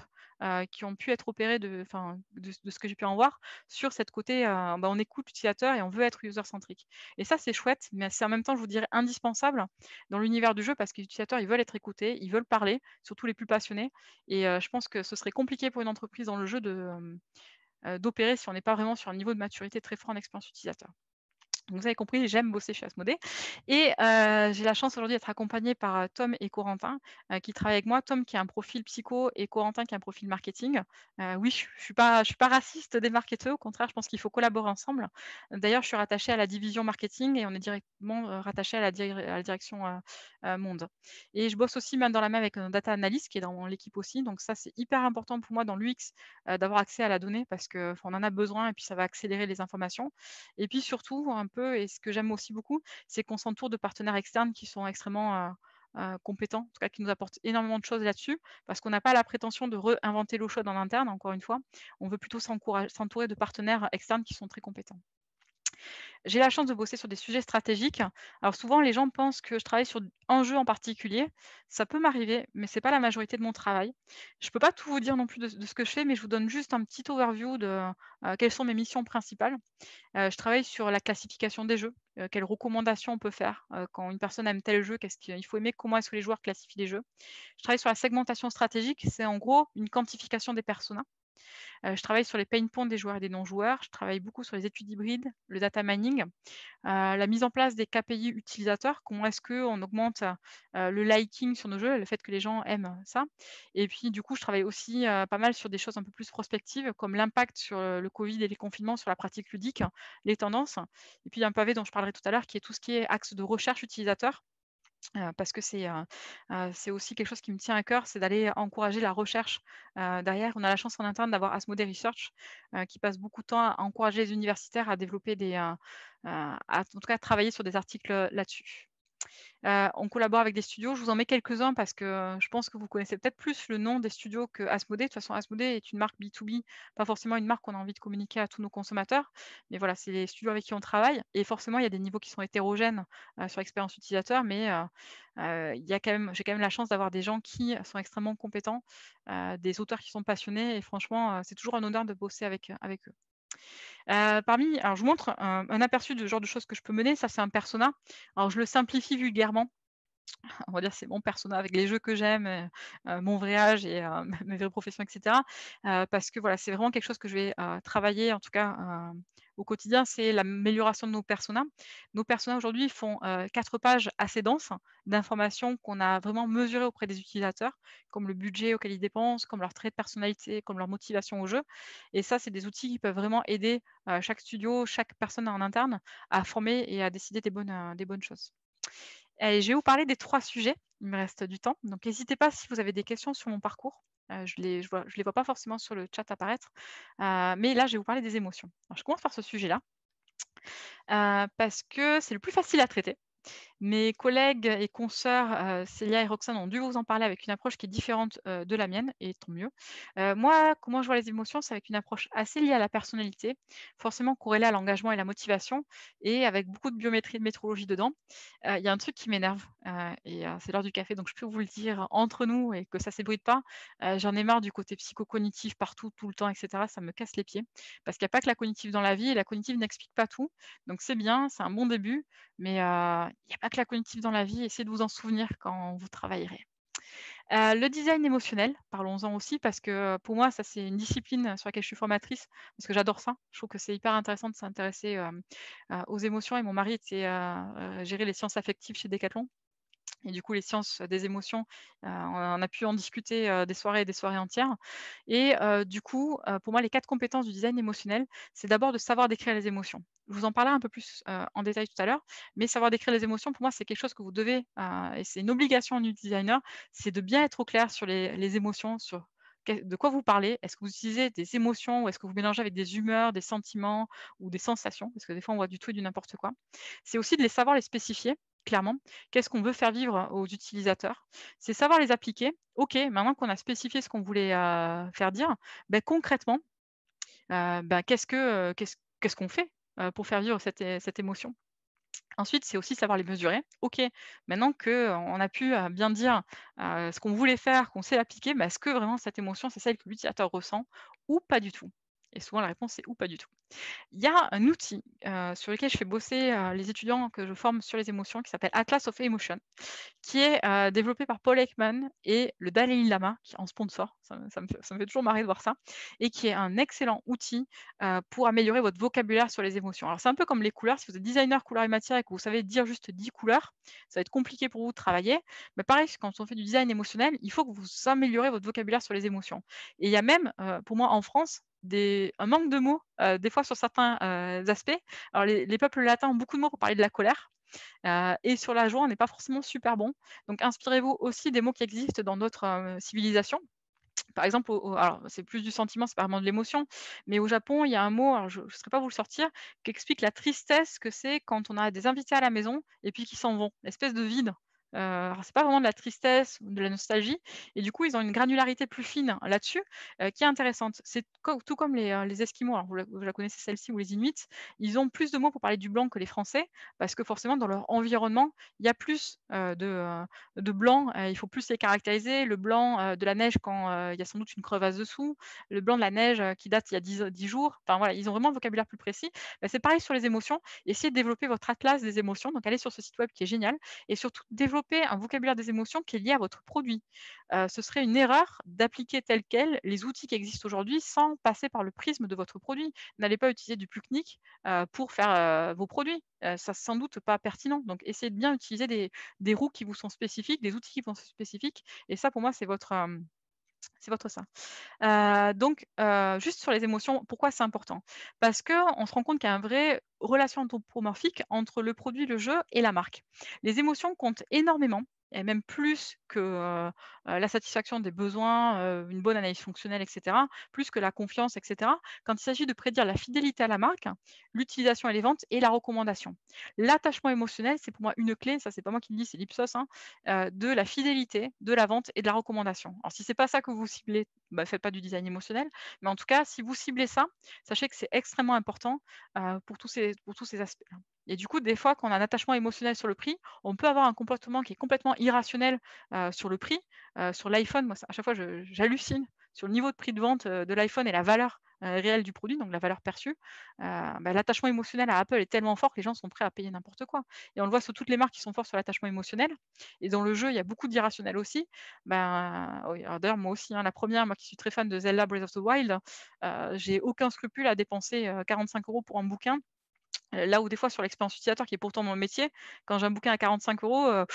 qui ont pu être opérés de ce que j'ai pu en voir sur cette côté, on écoute l'utilisateur et on veut être user centric, et ça, c'est chouette, mais c'est en même temps, je vous dirais, indispensable dans l'univers du jeu parce que les utilisateurs, ils veulent être écoutés, ils veulent parler, surtout les plus passionnés, et je pense que ce serait compliqué pour une entreprise dans le jeu d'opérer si on n'est pas vraiment sur un niveau de maturité très fort en expérience utilisateur. Donc vous avez compris, j'aime bosser chez Asmodée, et j'ai la chance aujourd'hui d'être accompagnée par, Tom et Corentin, qui travaillent avec moi. Tom qui a un profil psycho et Corentin qui a un profil marketing. Oui, je suis pas raciste des marketeurs, au contraire, je pense qu'il faut collaborer ensemble. D'ailleurs, je suis rattachée à la division marketing et on est directement, rattachés à la direction, monde, et je bosse aussi main dans la main avec un data analyst qui est dans l'équipe aussi. Donc ça, c'est hyper important pour moi dans l'UX, d'avoir accès à la donnée parce que, enfin, on en a besoin et puis ça va accélérer les informations, et puis surtout un peu, et ce que j'aime aussi beaucoup, c'est qu'on s'entoure de partenaires externes qui sont extrêmement, compétents, en tout cas qui nous apportent énormément de choses là-dessus, parce qu'on n'a pas la prétention de réinventer l'eau chaude en interne, encore une fois. On veut plutôt s'entourer de partenaires externes qui sont très compétents. J'ai la chance de bosser sur des sujets stratégiques. Alors souvent, les gens pensent que je travaille sur un jeu en particulier. Ça peut m'arriver, mais c'est pas la majorité de mon travail. Je peux pas tout vous dire non plus de ce que je fais, mais je vous donne juste un petit overview de, quelles sont mes missions principales. Je travaille sur la classification des jeux, quelles recommandations on peut faire, quand une personne aime tel jeu, qu'est-ce qu'il faut aimer, comment est-ce que les joueurs classifient les jeux. Je travaille sur la segmentation stratégique, c'est en gros une quantification des personas. Je travaille sur les pain points des joueurs et des non-joueurs. Je travaille beaucoup sur les études hybrides, le data mining, la mise en place des KPI utilisateurs. Comment est-ce qu'on augmente, le liking sur nos jeux, le fait que les gens aiment ça, et puis du coup, je travaille aussi, pas mal sur des choses un peu plus prospectives comme l'impact sur, le covid et les confinements sur la pratique ludique, les tendances, et puis il y a un pavé dont je parlerai tout à l'heure qui est tout ce qui est axe de recherche utilisateur. Parce que c'est aussi quelque chose qui me tient à cœur, c'est d'aller encourager la recherche. Derrière, on a la chance en interne d'avoir Asmodee Research, qui passe beaucoup de temps à encourager les universitaires à développer en tout cas travailler sur des articles, là-dessus. On collabore avec des studios. Je vous en mets quelques-uns parce que, je pense que vous connaissez peut-être plus le nom des studios que Asmodee. De toute façon, Asmodee est une marque B2B, pas forcément une marque qu'on a envie de communiquer à tous nos consommateurs. Mais voilà, c'est les studios avec qui on travaille, et forcément, il y a des niveaux qui sont hétérogènes, sur l'expérience utilisateur, mais il y a quand même j'ai quand même la chance d'avoir des gens qui sont extrêmement compétents, des auteurs qui sont passionnés, et franchement, c'est toujours un honneur de bosser avec eux. Alors je vous montre un aperçu du genre de choses que je peux mener. Ça, c'est un persona. Alors je le simplifie vulgairement. On va dire c'est mon persona avec les jeux que j'aime, mon vrai âge et mes vraies professions et cetera. Parce que voilà, c'est vraiment quelque chose que je vais, travailler en tout cas, au quotidien, c'est l'amélioration de nos personas. Nos personas aujourd'hui font, 4 pages assez denses d'informations qu'on a vraiment mesurées auprès des utilisateurs, comme le budget auquel ils dépensent, comme leur trait de personnalité, comme leur motivation au jeu, et ça, c'est des outils qui peuvent vraiment aider, chaque studio, chaque personne en interne à former et à décider des bonnes choses. Et je vais vous parler des 3 sujets. Il me reste du temps, donc n'hésitez pas si vous avez des questions sur mon parcours. Je les vois pas forcément sur le chat apparaître, mais là, je vais vous parler des émotions. Alors je commence par ce sujet-là, parce que c'est le plus facile à traiter. Mes collègues et consoeurs, Célia et Roxane ont dû vous en parler avec une approche qui est différente, de la mienne et tant mieux. Moi, comment je vois les émotions, c'est avec une approche assez liée à la personnalité, forcément corrélée à l'engagement et la motivation et avec beaucoup de biométrie et de métrologie dedans. Il y a un truc qui m'énerve, c'est l'heure du café, donc je peux vous le dire entre nous et que ça s'ébruite pas. J'en ai marre du côté psychocognitif partout, tout le temps et cetera, ça me casse les pieds. Parce qu'il y a pas que la cognitive dans la vie et la cognitive n'explique pas tout. Donc c'est bien, c'est un bon début, mais il y a pas que la cognitive dans la vie, essayez de vous en souvenir quand vous travaillerez. Le design émotionnel, parlons-en aussi parce que, pour moi, ça, c'est une discipline sur laquelle je suis formatrice, parce que j'adore ça. Je trouve que c'est hyper intéressant de s'intéresser, aux émotions et mon mari était, gérait les sciences affectives chez Decathlon. Et du coup, les sciences des émotions, on a pu en discuter, des soirées et des soirées entières. Et du coup, pour moi, les 4 compétences du design émotionnel, c'est d'abord de savoir décrire les émotions. Je vous en parlerai un peu plus, en détail tout à l'heure, mais savoir décrire les émotions, pour moi, c'est quelque chose que vous devez, et c'est une obligation du designer, c'est de bien être au clair sur les émotions, sur quel de quoi vous parlez. Est-ce que vous utilisez des émotions ou est-ce que vous mélangez avec des humeurs, des sentiments ou des sensations? Parce que des fois, on voit du tout et du n'importe quoi. C'est aussi de les savoir les spécifier, clairement. Qu'est-ce qu'on veut faire vivre aux utilisateurs? C'est savoir les appliquer. OK, maintenant qu'on a spécifié ce qu'on voulait, faire dire, concrètement, qu'est-ce qu'on fait, pour faire vivre cette émotion? Ensuite, c'est aussi savoir les mesurer. OK, maintenant qu'on a pu, bien dire, ce qu'on voulait faire, qu'on sait l'appliquer, est-ce que vraiment cette émotion, c'est celle que l'utilisateur ressent ou pas du tout? Et souvent la réponse, c'est ou pas du tout. Il y a un outil, sur lequel je fais bosser, les étudiants que je forme sur les émotions qui s'appelle Atlas of Emotion, qui est, développé par Paul Ekman et le Dalai Lama qui est en sponsor. Ça me fait toujours marrer de voir ça et qui est un excellent outil, pour améliorer votre vocabulaire sur les émotions. Alors c'est un peu comme les couleurs, si vous êtes designer couleurs et matières et que vous savez dire juste 10 couleurs, ça va être compliqué pour vous de travailler. Mais pareil, quand on fait du design émotionnel, il faut que vous améliorez votre vocabulaire sur les émotions. Et il y a même, pour moi en France, un manque de mots, des fois sur certains, aspects. Alors les peuples latins ont beaucoup de mots pour parler de la colère. Et sur la joie, on n'est pas forcément super bon. Donc inspirez-vous aussi des mots qui existent dans d'autres, civilisations. Par exemple, alors c'est plus du sentiment, c'est pas vraiment de l'émotion, mais au Japon, il y a un mot, alors je ne saurais pas vous le sortir, qui explique la tristesse que c'est quand on a des invités à la maison et puis qu'ils s'en vont, l'espèce de vide. Alors c'est pas vraiment de la tristesse ou de la nostalgie et du coup, ils ont une granularité plus fine là-dessus, qui est intéressante. C'est tout comme les Esquimaux, alors vous la connaissez celle-ci ou les Inuits, ils ont plus de mots pour parler du blanc que les Français parce que forcément dans leur environnement, il y a plus, de blanc, il faut plus les caractériser. Le blanc, de la neige quand, il y a sans doute une crevasse dessous, le blanc de la neige, qui date il y a 10 jours. Enfin voilà, ils ont vraiment un vocabulaire plus précis. C'est pareil sur les émotions. Essayez de développer votre atlas des émotions, donc allez sur ce site web qui est génial et surtout développer un vocabulaire des émotions qui est lié à votre produit. Ce serait une erreur d'appliquer tel quel les outils qui existent aujourd'hui sans passer par le prisme de votre produit. N'allez pas utiliser du Puknik, pour faire, vos produits. Ça sans doute pas pertinent. Donc essayez de bien utiliser des roues qui vous sont spécifiques, des outils qui vous sont spécifiques et ça pour moi c'est votre ça. Juste sur les émotions, pourquoi c'est important? Parce qu'on se rend compte qu'il y a une vraie relation anthropomorphique entre le produit, le jeu et la marque. Les émotions comptent énormément et même plus que, la satisfaction des besoins, une bonne analyse fonctionnelle et cetera, plus que la confiance et cetera. Quand il s'agit de prédire la fidélité à la marque, l'utilisation et les ventes et la recommandation. L'attachement émotionnel, c'est pour moi une clé, ça c'est pas moi qui le dis, c'est l'Ipsos, hein, de la fidélité, de la vente et de la recommandation. Alors si c'est pas ça que vous ciblez, faites pas du design émotionnel, mais en tout cas, si vous ciblez ça, sachez que c'est extrêmement important, pour tous ces aspects-là. Et du coup, des fois, quand on a un attachement émotionnel sur le prix, on peut avoir un comportement qui est complètement irrationnel, sur le prix. Sur l'iPhone, moi, ça à chaque fois, j'hallucine sur le niveau de prix de vente, de l'iPhone et la valeur, réelle du produit, donc la valeur perçue. L'attachement émotionnel à Apple est tellement fort que les gens sont prêts à payer n'importe quoi. Et on le voit sur toutes les marques qui sont fortes sur l'attachement émotionnel. Et dans le jeu, il y a beaucoup d'irrationnel aussi. Oui, alors d'ailleurs, moi aussi, hein, la première, moi qui suis très fan de Zelda Breath of the Wild, j'ai aucun scrupule à dépenser 45 € pour un bouquin. Là où des fois sur l'expérience utilisateur qui est pourtant mon métier, quand j'ai un bouquin à 45 €,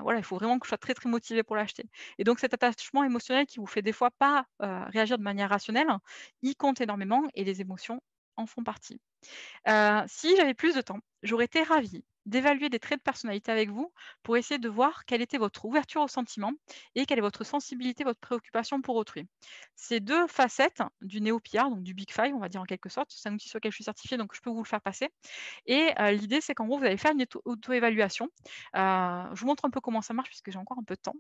voilà, il faut vraiment que je sois très, très motivée pour l'acheter. Et donc cet attachement émotionnel qui vous fait des fois pas, réagir de manière rationnelle, il compte énormément et les émotions en font partie. Si j'avais plus de temps, j'aurais été ravie d'évaluer des traits de personnalité avec vous pour essayer de voir quelle était votre ouverture aux sentiments et quelle est votre sensibilité, votre préoccupation pour autrui. Ces 2 facettes du NeoPR, donc du Big Five, on va dire en quelque sorte, c'est un outil sur lequel je suis certifiée, donc je peux vous le faire passer et l'idée, c'est qu'en gros, vous allez faire une auto-évaluation. Je vous montre un peu comment ça marche puisque j'ai encore un peu de temps.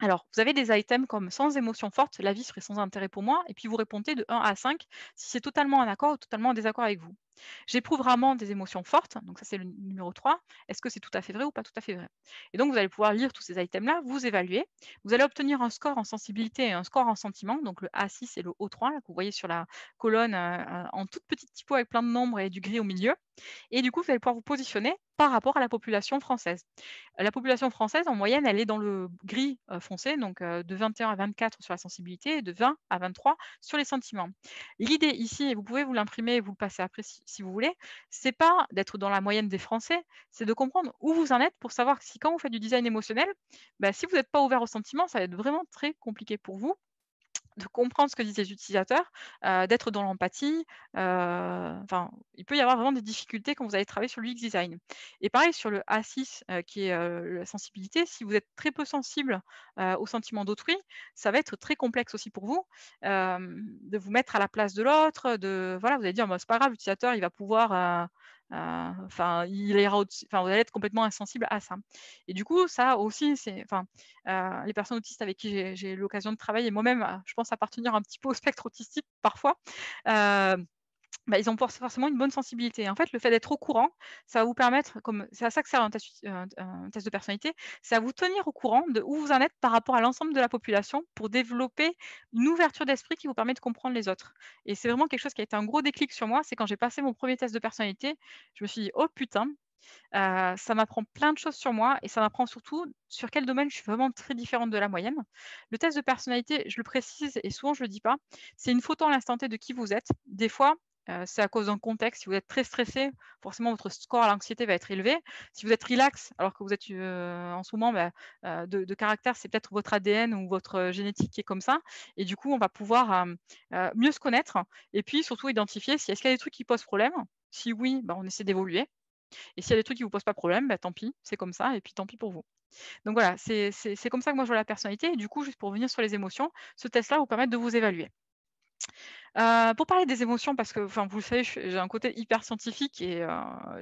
Alors, vous avez des items comme sans émotion forte, la vie serait sans intérêt pour moi, et puis vous répondez de 1 à 5 si c'est totalement en accord ou totalement en désaccord avec vous. J'éprouve rarement des émotions fortes, donc ça c'est le numéro 3. Est-ce que c'est tout à fait vrai ou pas tout à fait vrai? Et donc vous allez pouvoir lire tous ces items-là, vous évaluer. Vous allez obtenir un score en sensibilité et un score en sentiment, donc le A6 et le O3 là, que vous voyez sur la colonne en toute petite typo avec plein de nombres et du gris au milieu. Et du coup, vous allez pouvoir vous positionner par rapport à la population française. La population française, en moyenne, elle est dans le gris, foncé, donc de 21 à 24 sur la sensibilité et de 20 à 23 sur les sentiments. L'idée ici, et vous pouvez vous l'imprimer et vous le passer après si vous voulez, c'est pas d'être dans la moyenne des Français, c'est de comprendre où vous en êtes pour savoir si quand vous faites du design émotionnel, bah, si vous n'êtes pas ouvert aux sentiments, ça va être vraiment très compliqué pour vous de comprendre ce que disent les utilisateurs, d'être dans l'empathie, enfin, il peut y avoir vraiment des difficultés quand vous allez travailler sur l'UX design. Et pareil sur le A6, qui est, la sensibilité, si vous êtes très peu sensible, aux sentiments d'autrui, ça va être très complexe aussi pour vous, de vous mettre à la place de l'autre, de voilà, vous allez dire: «Bah, c'est pas grave, l'utilisateur, il va pouvoir, enfin, il ira au-dessus», enfin, vous allez être complètement insensible à ça. Et du coup, ça aussi, c'est enfin, les personnes autistes avec qui j'ai l'occasion de travailler, moi-même, je pense appartenir un petit peu au spectre autistique parfois, heu, bah, ils ont forcément une bonne sensibilité. En fait, le fait d'être au courant, ça va vous permettre, comme c'est à ça que sert un test de personnalité, c'est à vous tenir au courant de où vous en êtes par rapport à l'ensemble de la population pour développer une ouverture d'esprit qui vous permet de comprendre les autres. Et c'est vraiment quelque chose qui a été un gros déclic sur moi, c'est quand j'ai passé mon premier test de personnalité, je me suis dit: «Oh putain, ça m'apprend plein de choses sur moi et ça m'apprend surtout sur quel domaine je suis vraiment très différente de la moyenne. Le test de personnalité, je le précise et souvent je le dis pas, c'est une photo à l'instant T de qui vous êtes. Des fois, c'est à cause d'un contexte. Si vous êtes très stressé, forcément votre score à l'anxiété va être élevé. Si vous êtes relax, alors que vous êtes, en ce moment, bah, de caractère, c'est peut-être votre ADN ou votre, génétique qui est comme ça et du coup, on va pouvoir, mieux se connaître et puis surtout identifier si est-ce qu'il y a des trucs qui posent problème? Si oui, bah, on essaie d'évoluer et s'il y a des trucs qui vous posent pas problème, bah, tant pis, c'est comme ça et puis tant pis pour vous. Donc voilà, c'est comme ça que moi je vois la personnalité et du coup, juste pour revenir sur les émotions, ce test-là va vous permettre de vous évaluer. Pour parler des émotions parce que, enfin, vous le savez, j'ai un côté hyper scientifique et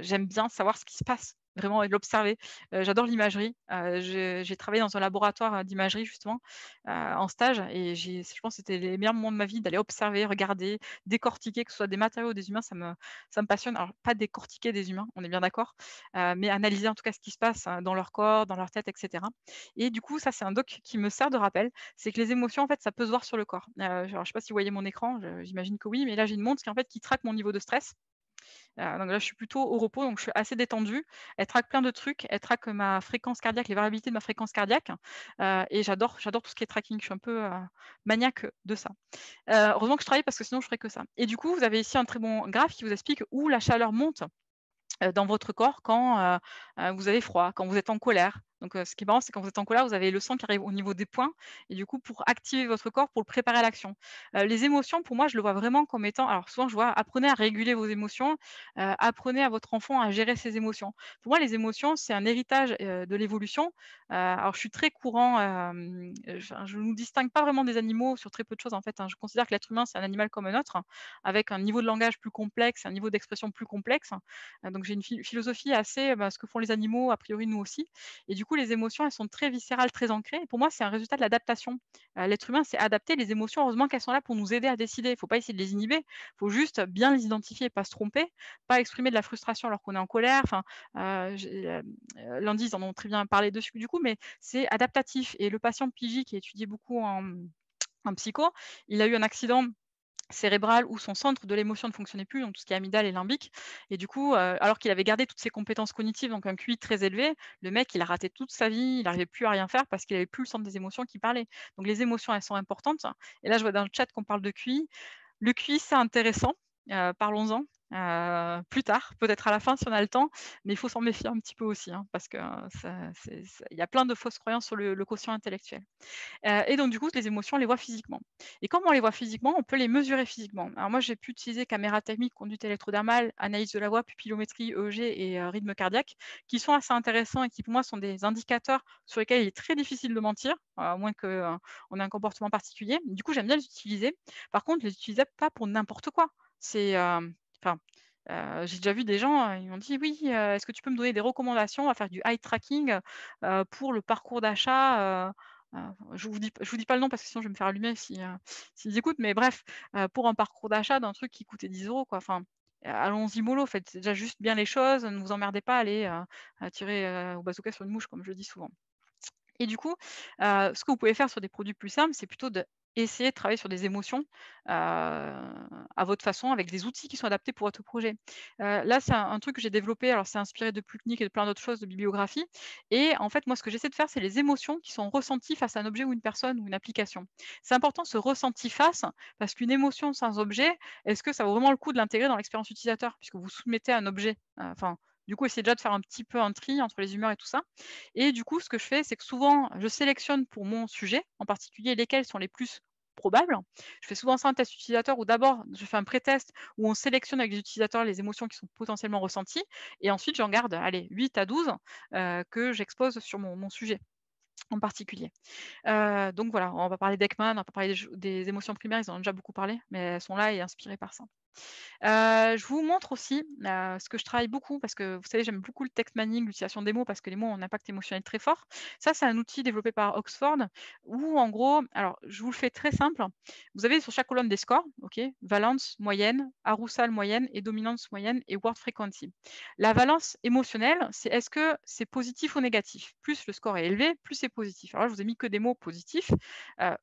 j'aime bien savoir ce qui se passe vraiment et de l'observer. J'adore l'imagerie. J'ai travaillé dans un laboratoire, d'imagerie justement, en stage et je pense que c'était les meilleurs moments de ma vie d'aller observer, regarder, décortiquer, que ce soit des matériaux ou des humains, ça me passionne. Alors pas décortiquer des humains, on est bien d'accord, mais analyser en tout cas ce qui se passe, dans leur corps, dans leur tête et cetera et du coup, ça, c'est un doc qui me sert de rappel, c'est que les émotions, en fait, ça peut se voir sur le corps. Alors, je sais pas si vous voyez mon écran, j'imagine que oui, mais là, j'ai une montre qui, en fait, qui traque mon niveau de stress. Donc là, je suis plutôt au repos, donc je suis assez détendue. Elle traque plein de trucs. Elle traque ma fréquence cardiaque, les variabilités de ma fréquence cardiaque, et j'adore tout ce qui est tracking. Je suis un peu, maniaque de ça. Heureusement que je travaille parce que sinon je ferais que ça. Et du coup, vous avez ici un très bon graphe qui vous explique où la chaleur monte dans votre corps quand, vous avez froid, quand vous êtes en colère. Donc, ce qui est marrant, c'est quand vous êtes en colère, vous avez le sang qui arrive au niveau des poings et du coup, pour activer votre corps, pour le préparer à l'action. Les émotions, pour moi, je le vois vraiment comme étant alors souvent, je vois: «Apprenez à réguler vos émotions, apprenez à votre enfant à gérer ses émotions». Pour moi, les émotions, c'est un héritage, de l'évolution. Alors je suis très courant, enfin, je ne nous distingue pas vraiment des animaux sur très peu de choses, en fait, hein. Je considère que l'être humain, c'est un animal comme un autre, avec un niveau de langage plus complexe, un niveau d'expression plus complexe. Donc j'ai une philosophie assez, bah, ce que font les animaux, a priori nous aussi et du coup les émotions, elles sont très viscérales, très ancrées et pour moi c'est un résultat de l'adaptation. L'être humain s'est adapté, les émotions heureusement qu'elles sont là pour nous aider à décider. Il ne faut pas essayer de les inhiber, il faut juste bien les identifier, pas se tromper, pas exprimer de la frustration alors qu'on est en colère. Enfin, lundi ils en ont très bien parlé dessus du coup, mais c'est adaptatif et le patient PJ qui est étudié beaucoup en psycho, il a eu un accident cérébral où son centre de l'émotion ne fonctionnait plus, donc tout ce qui est amygdale et limbique et du coup, alors qu'il avait gardé toutes ses compétences cognitives, donc un QI très élevé, le mec, il a raté toute sa vie, il n'arrivait plus à rien faire parce qu'il avait plus le centre des émotions qui parlait. Donc les émotions, elles sont importantes et là, je vois dans le chat qu'on parle de QI. Le QI, c'est intéressant, parlons-en. plus tard, peut-être à la fin si on a le temps, mais il faut s'en méfier un petit peu aussi, hein, parce que il y a plein de fausses croyances sur le quotient intellectuel. Et donc du coup, les émotions, on les voit physiquement. Et comme on les voit physiquement, on peut les mesurer physiquement. Alors moi, j'ai pu utiliser caméra thermique, conduite électrodermale, analyse de la voix, pupillométrie, EEG et rythme cardiaque, qui sont assez intéressants et qui pour moi sont des indicateurs sur lesquels il est très difficile de mentir, à moins qu'on ait un comportement particulier. Du coup, j'aime bien les utiliser. Par contre, les utiliser pas pour n'importe quoi. C'est, enfin, j'ai déjà vu des gens, ils m'ont dit: «Oui, est-ce que tu peux me donner des recommandations à faire du eye tracking, pour le parcours d'achat?» Je vous dis pas le nom parce que sinon je vais me faire allumer si, s'ils écoutent, mais bref, pour un parcours d'achat d'un truc qui coûtait 10 € quoi, enfin, allons-y mollo, faites déjà juste bien les choses, ne vous emmerdez pas à aller, à tirer, au bazooka sur une mouche comme je le dis souvent. Et du coup, ce que vous pouvez faire sur des produits plus simples, c'est plutôt d'essayer de travailler sur des émotions, à votre façon, avec des outils qui sont adaptés pour votre projet. Là, c'est un truc que j'ai développé, alors c'est inspiré de Plutnik et de plein d'autres choses, de bibliographie et en fait, moi, ce que j'essaie de faire, c'est les émotions qui sont ressenties face à un objet ou une personne ou une application. C'est important ce ressenti face, parce qu'une émotion sans objet, est-ce que ça vaut vraiment le coup de l'intégrer dans l'expérience utilisateur? Puisque vous soumettez un objet, enfin, du coup, essayez déjà de faire un petit peu un tri entre les humeurs et tout ça et du coup, ce que je fais, c'est que souvent, je sélectionne pour mon sujet, en particulier lesquels sont les plus probables. Je fais souvent ça, un test utilisateur où d'abord, je fais un pré-test où on sélectionne avec les utilisateurs les émotions qui sont potentiellement ressenties et ensuite j'en garde, allez, 8 à 12 que j'expose sur mon sujet en particulier. Donc voilà, on va parler d'Ekman, on va pas parler des émotions primaires, ils en ont déjà beaucoup parlé, mais elles sont là et inspirées par ça. Je vous montre aussi, ce que je travaille beaucoup parce que vous savez, j'aime beaucoup le text mining, l'utilisation des mots parce que les mots ont un impact émotionnel très fort. Ça, c'est un outil développé par Oxford où en gros alors je vous le fais très simple. Vous avez sur chaque colonne des scores, OK? Valence, moyenne, arousal, moyenne et dominance, moyenne et word frequency. La valence émotionnelle, c'est est-ce que c'est positif ou négatif? Plus le score est élevé, plus c'est positif. Alors là, je vous ai mis que des mots positifs.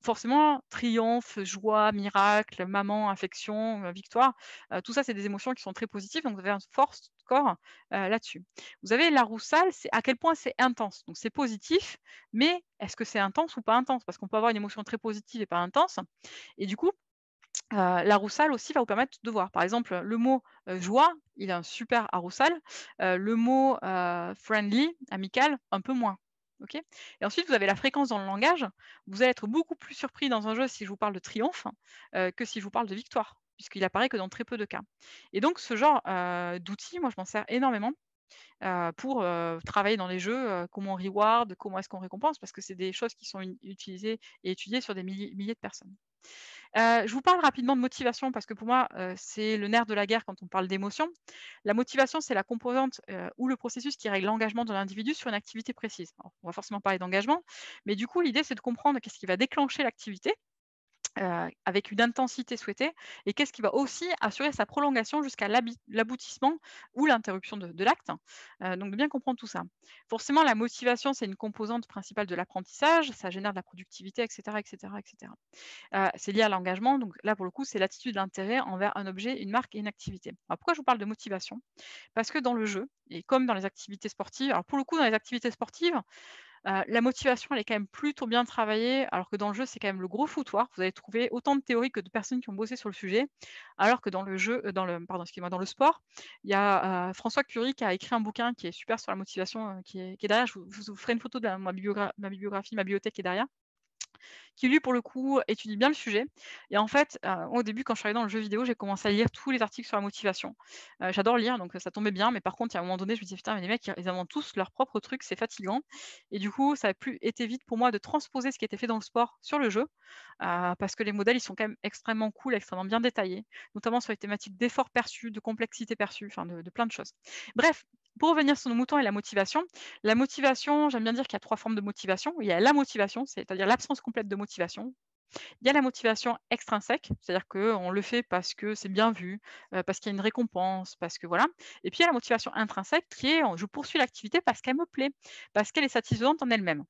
Forcément, triomphe, joie, miracle, maman, affection, victoire, tout ça, c'est des émotions qui sont très positives, donc vous avez un fort score, là-dessus. Vous avez la roussale, c'est à quel point c'est intense. Donc c'est positif, mais est-ce que c'est intense ou pas intense? Parce qu'on peut avoir une émotion très positive et pas intense et du coup, la roussale aussi va vous permettre de voir. Par exemple, le mot, joie, il a un super aroussal, le mot, friendly, amical, un peu moins. OK? Et ensuite, vous avez la fréquence dans le langage. Vous allez être beaucoup plus surpris dans un jeu si je vous parle de triomphe, que si je vous parle de victoire, puisqu'il apparaît que dans très peu de cas. Et donc ce genre, d'outils, moi je m'en sers énormément, pour, travailler dans les jeux, comment on reward, comment est-ce qu'on récompense, parce que c'est des choses qui sont utilisées et étudiées sur des milliers de personnes. Je vous parle rapidement de motivation parce que pour moi, c'est le nerf de la guerre quand on parle d'émotion. La motivation, c'est la composante, ou le processus qui règle l'engagement de l'individu sur une activité précise. Alors, on va forcément parler d'engagement, mais du coup, l'idée, c'est de comprendre qu'est-ce qui va déclencher l'activité, avec une intensité souhaitée et qu'est-ce qui va aussi assurer sa prolongation jusqu'à l'aboutissement ou l'interruption de l'acte. Donc de bien comprendre tout ça. Forcément, la motivation, c'est une composante principale de l'apprentissage, ça génère de la productivité et cetera et cetera et cetera. C'est lié à l'engagement, donc là, pour le coup, c'est l'attitude d'intérêt envers un objet, une marque et une activité. Alors pourquoi je vous parle de motivation? Parce que dans le jeu et comme dans les activités sportives, alors pour le coup, dans les activités sportives, la motivation, elle est quand même plutôt bien travaillée, alors que dans le jeu, c'est quand même le gros foutoir. Vous allez trouver autant de théories que de personnes qui ont bossé sur le sujet, alors que dans le jeu, dans le pardon, excusez-moi, dans le sport, il y a, François Curie qui a écrit un bouquin qui est super sur la motivation, qui est derrière. Je vous ferai une photo de ma bibliographie, ma bibliothèque qui est derrière qui lui, pour le coup, étudie bien le sujet. Et en fait, au début, quand je suis arrivée dans le jeu vidéo, j'ai commencé à lire tous les articles sur la motivation. J'adore lire, donc ça tombait bien, mais par contre, il y a un moment donné, je me disais: «Putain, mais les mecs, ils inventent tous leurs propres trucs, c'est fatigant» et du coup, ça a plus été vite pour moi de transposer ce qui était fait dans le sport sur le jeu, parce que les modèles, ils sont quand même extrêmement cool, extrêmement bien détaillés, notamment sur les thématiques d'effort perçu, de complexité perçue, enfin de plein de choses. Bref, pour revenir sur nos moutons et la motivation, j'aime bien dire qu'il y a 3 formes de motivation. Il y a la motivation, c'est-à-dire l'absence complète de motivation. Il y a la motivation extrinsèque, c'est-à-dire qu'on le fait parce que c'est bien vu, parce qu'il y a une récompense, parce que voilà. Et puis il y a la motivation intrinsèque qui est, je poursuis l'activité parce qu'elle me plaît, parce qu'elle est satisfaisante en elle-même.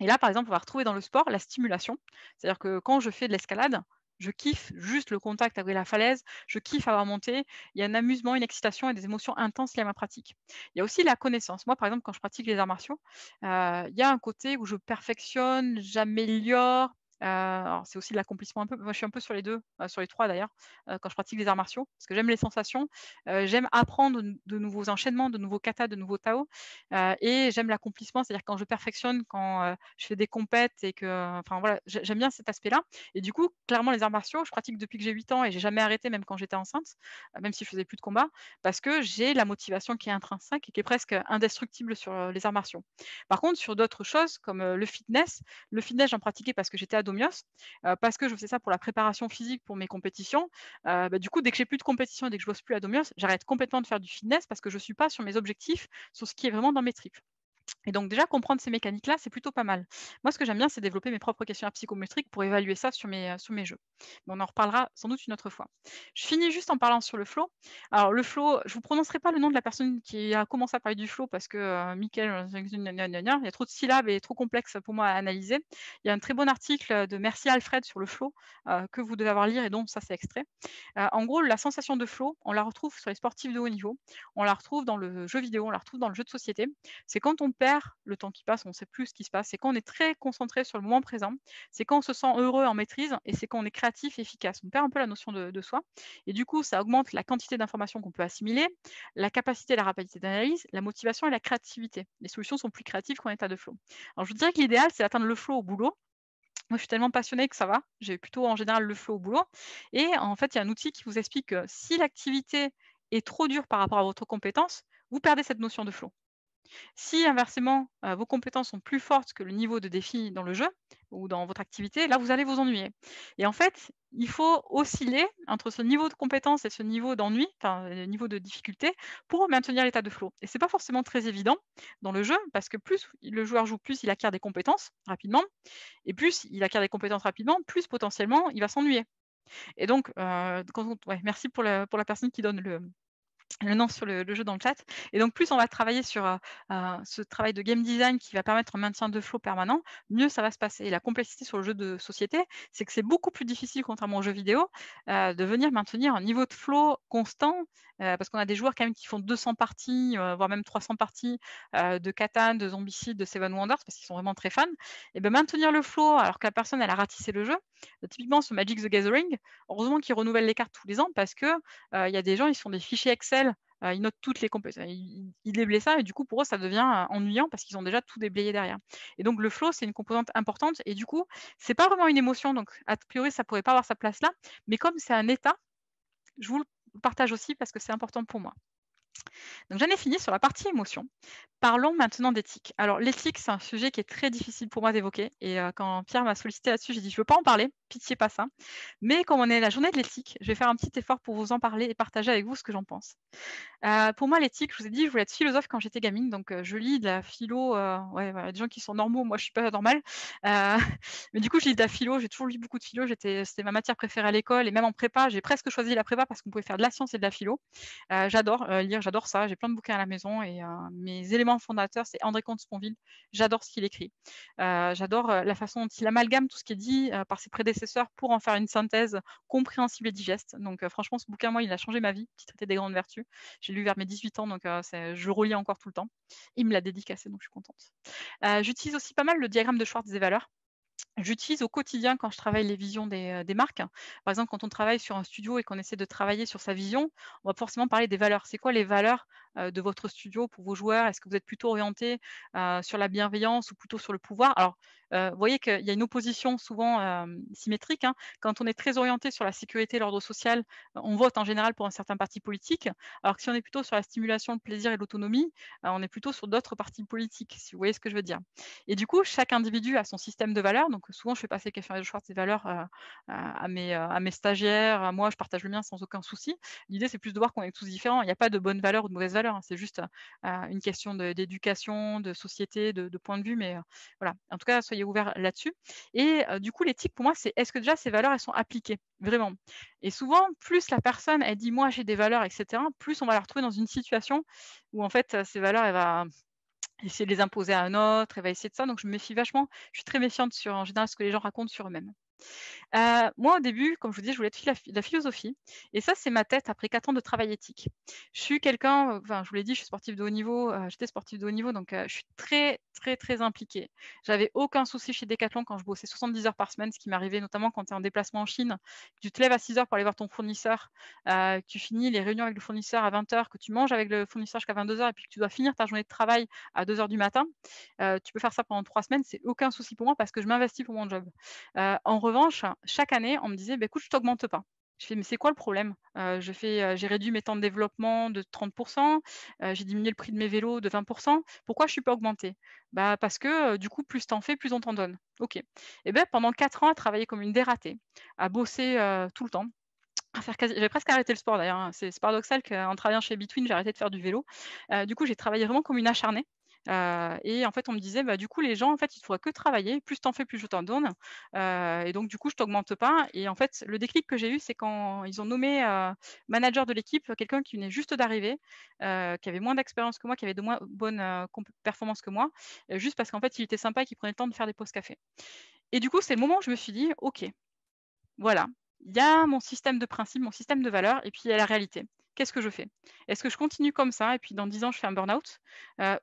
Et là, par exemple, on va retrouver dans le sport la stimulation. C'est-à-dire que quand je fais de l'escalade, je kiffe juste le contact avec la falaise, je kiffe avoir monté. Il y a un amusement, une excitation et des émotions intenses liées à ma pratique. Il y a aussi la connaissance. Moi, par exemple, quand je pratique les arts martiaux, il y a un côté où je perfectionne, j'améliore Alors c'est aussi de l'accomplissement un peu. Moi, je suis un peu sur les 2, sur les 3 d'ailleurs, quand je pratique les arts martiaux, parce que j'aime les sensations, j'aime apprendre de nouveaux enchaînements, de nouveaux katas, de nouveaux tao, et j'aime l'accomplissement. C'est-à-dire quand je perfectionne, quand, je fais des compètes et que, enfin voilà, j'aime bien cet aspect-là et du coup, clairement les arts martiaux, je pratique depuis que j'ai 8 ans et j'ai jamais arrêté même quand j'étais enceinte, même si je faisais plus de combat, parce que j'ai la motivation qui est intrinsèque et qui est presque indestructible sur, les arts martiaux. Par contre, sur d'autres choses comme, le fitness, j'en pratiquais parce que j'étais à Domio's, parce que je faisais ça pour la préparation physique pour mes compétitions. Du coup, dès que j'ai plus de compétition et dès que je bosse plus à Domio's, j'arrête complètement de faire du fitness parce que je suis pas sur mes objectifs, sur ce qui est vraiment dans mes tripes. Et donc déjà comprendre ces mécaniques-là, c'est plutôt pas mal. Moi, ce que j'aime bien, c'est développer mes propres questionnaires psychométriques pour évaluer ça sur mes jeux. Mais on en reparlera sans doute une autre fois. Je finis juste en parlant sur le flow. Alors le flow, je vous prononcerai pas le nom de la personne qui a commencé à parler du flow parce que, Mickaël, il y a trop de syllabes et trop complexe pour moi à analyser. Il y a un très bon article, de Merci Alfred sur le flow, que vous devez avoir lire et donc ça, c'est extrait. En gros, la sensation de flow, on la retrouve sur les sportifs de haut niveau, on la retrouve dans le jeu vidéo, on la retrouve dans le jeu de société. C'est quand on perd le temps qui passe, on ne sait plus ce qui se passe. C'est quand on est très concentré sur le moment présent. C'est quand on se sent heureux, en maîtrise et c'est quand on est créatif et efficace. On perd un peu la notion de soi et du coup, ça augmente la quantité d'informations qu'on peut assimiler, la capacité et la rapidité d'analyse, la motivation et la créativité. Les solutions sont plus créatives qu'en état de flow. Alors, je vous dirais que l'idéal, c'est d'atteindre le flow au boulot. Moi, je suis tellement passionnée que ça va. J'ai plutôt en général le flow au boulot et en fait, il y a un outil qui vous explique que si l'activité est trop dure par rapport à votre compétence, vous perdez cette notion de flow. Si inversement, vos compétences sont plus fortes que le niveau de défi dans le jeu ou dans votre activité, là, vous allez vous ennuyer et en fait, il faut osciller entre ce niveau de compétence et ce niveau d'ennui, enfin, le niveau de difficulté pour maintenir l'état de flow et c'est pas forcément très évident dans le jeu parce que plus le joueur joue, plus il acquiert des compétences rapidement et plus il acquiert des compétences rapidement, plus potentiellement il va s'ennuyer et donc quand on ouais, merci pour la personne qui donne le nom sur le jeu dans le chat et donc plus on va travailler sur, ce travail de game design qui va permettre un maintien de flow permanent, mieux ça va se passer et la complexité sur le jeu de société, c'est que c'est beaucoup plus difficile, contrairement aux jeux vidéo, de venir maintenir un niveau de flow constant, parce qu'on a des joueurs quand même qui font 200 parties, voire même 300 parties, de Catan, de Zombicide, de Seven Wonders parce qu'ils sont vraiment très fans et ben maintenir le flow alors que la personne elle a ratissé le jeu, typiquement sur Magic: The Gathering, heureusement qu'ils renouvellent les cartes tous les ans parce que, il y a des gens, ils se font des fichiers Excel, ils notent toutes les compé ils déblaient ça et du coup, pour eux, ça devient, ennuyant parce qu'ils ont déjà tout déblayé derrière et donc le flow, c'est une composante importante et du coup, c'est pas vraiment une émotion donc a priori, ça pourrait pas avoir sa place là, mais comme c'est un état, je vous le partage aussi parce que c'est important pour moi. Donc j'en ai fini sur la partie émotion. Parlons maintenant d'éthique. Alors l'éthique, c'est un sujet qui est très difficile pour moi d'évoquer et quand Pierre m'a sollicité là-dessus, j'ai dit: «Je veux pas en parler, pitié pas ça». Mais comme on est la journée de l'éthique, je vais faire un petit effort pour vous en parler et partager avec vous ce que j'en pense. Pour moi, l'éthique, je vous ai dit, je voulais être philosophe quand j'étais gamine, donc je lis de la philo, ouais, voilà, des gens qui sont normaux, moi je suis pas normale. Heu, mais du coup, je lis de la philo, j'ai toujours lu beaucoup de philo, c'était ma matière préférée à l'école et même en prépa, j'ai presque choisi la prépa parce qu'on pouvait faire de la science et de la philo. J'adore, lire, j'adore ça, j'ai plein de bouquins à la maison et mes éléments fondateurs, c'est André Comte-Sponville. J'adore ce qu'il écrit. J'adore, la façon dont il amalgame tout ce qui est dit, par ses prédécesseurs pour en faire une synthèse compréhensible et digeste. Donc franchement, ce bouquin, moi, il a changé ma vie, Petit traité des grandes vertus. J'ai lu vers mes 18 ans, donc je le relis encore tout le temps. Il me l'a dédicacé, donc je suis contente. J'utilise aussi pas mal le diagramme de Schwartz des valeurs. J'utilise au quotidien quand je travaille les visions des marques. Par exemple, quand on travaille sur un studio et qu'on essaie de travailler sur sa vision, on va forcément parler des valeurs. C'est quoi les valeurs, de votre studio pour vos joueurs? Est-ce que vous êtes plutôt orienté, sur la bienveillance ou plutôt sur le pouvoir? Alors, vous voyez qu'il y a une opposition souvent, symétrique, hein. Quand on est très orienté sur la sécurité et l'ordre social, on vote en général pour un certain parti politique, alors que si on est plutôt sur la stimulation, le plaisir et l'autonomie, on est plutôt sur d'autres partis politiques, si vous voyez ce que je veux dire. Et du coup, chaque individu a son système de valeurs. Donc souvent, je fais passer le questionnaire de Schwartz des valeurs, à mes stagiaires, à moi, je partage le mien sans aucun souci. L'idée, c'est plus de voir qu'on est tous différents. Il n'y a pas de bonnes valeurs ou de mauvaises valeurs, hein. C'est juste, une question d'éducation, de société, de point de vue, mais voilà. En tout cas, soyez ouverts là-dessus et du coup, l'éthique pour moi, c'est est-ce que déjà ces valeurs, elles sont appliquées? Vraiment et souvent, plus la personne, elle dit: «Moi, j'ai des valeurs» et cetera, plus on va la retrouver dans une situation où en fait, ces valeurs, elle va essayer de les imposer à un autre, elle va essayer de ça, donc je me méfie vachement. Je suis très méfiante sur, en général, ce que les gens racontent sur eux-mêmes. Moi, au début, comme je vous disais, je voulais être la philosophie et ça, c'est ma tête après 4 ans de travail éthique. Je suis quelqu'un, enfin, je vous l'ai dit, je suis sportive de haut niveau, j'étais sportive de haut niveau, donc je suis très, très, très impliquée. J'avais aucun souci chez Decathlon quand je bossais 70 heures par semaine, ce qui m'arrivait notamment quand tu es en déplacement en Chine, que tu te lèves à 6 heures pour aller voir ton fournisseur, que tu finis les réunions avec le fournisseur à 20 heures, que tu manges avec le fournisseur jusqu'à 22 heures et puis que tu dois finir ta journée de travail à 2 heures du matin. Tu peux faire ça pendant 3 semaines, c'est aucun souci pour moi parce que je m'investis pour mon job. En revanche, chaque année, on me disait: «Beh, écoute, je t'augmente pas». Je fais: «Mais c'est quoi le problème?» J'ai réduit mes temps de développement de 30, j'ai diminué le prix de mes vélos de 20. Pourquoi je suis pas augmentée? Bah, parce que, du coup, plus tu en fais, plus on t'en donne. OK. Et beh, pendant 4 ans à travailler comme une dératée, à bosser, tout le temps, à faire quasi j'ai presque arrêté le sport d'ailleurs, hein. C'est paradoxal qu'en travaillant chez Between, j'ai arrêté de faire du vélo. Du coup, j'ai travaillé vraiment comme une acharnée, et en fait, on me disait: «Bah, du coup, les gens, en fait, il te faudra que travailler, plus tu en fais, plus je t'en donne, et donc du coup, je t'augmente pas» et en fait, le déclic que j'ai eu, c'est quand ils ont nommé, manager de l'équipe, quelqu'un qui venait juste d'arriver, qui avait moins d'expérience que moi, qui avait de moins bonnes, comp performances que moi, juste parce qu'en fait, il était sympa et qu'il prenait le temps de faire des pauses café et du coup, c'est le moment où je me suis dit: «OK, voilà, il y a mon système de principes, mon système de valeurs et puis il y a la réalité. Qu'est-ce que je fais? Est-ce que je continue comme ça et puis dans 10 ans je fais un burn-out?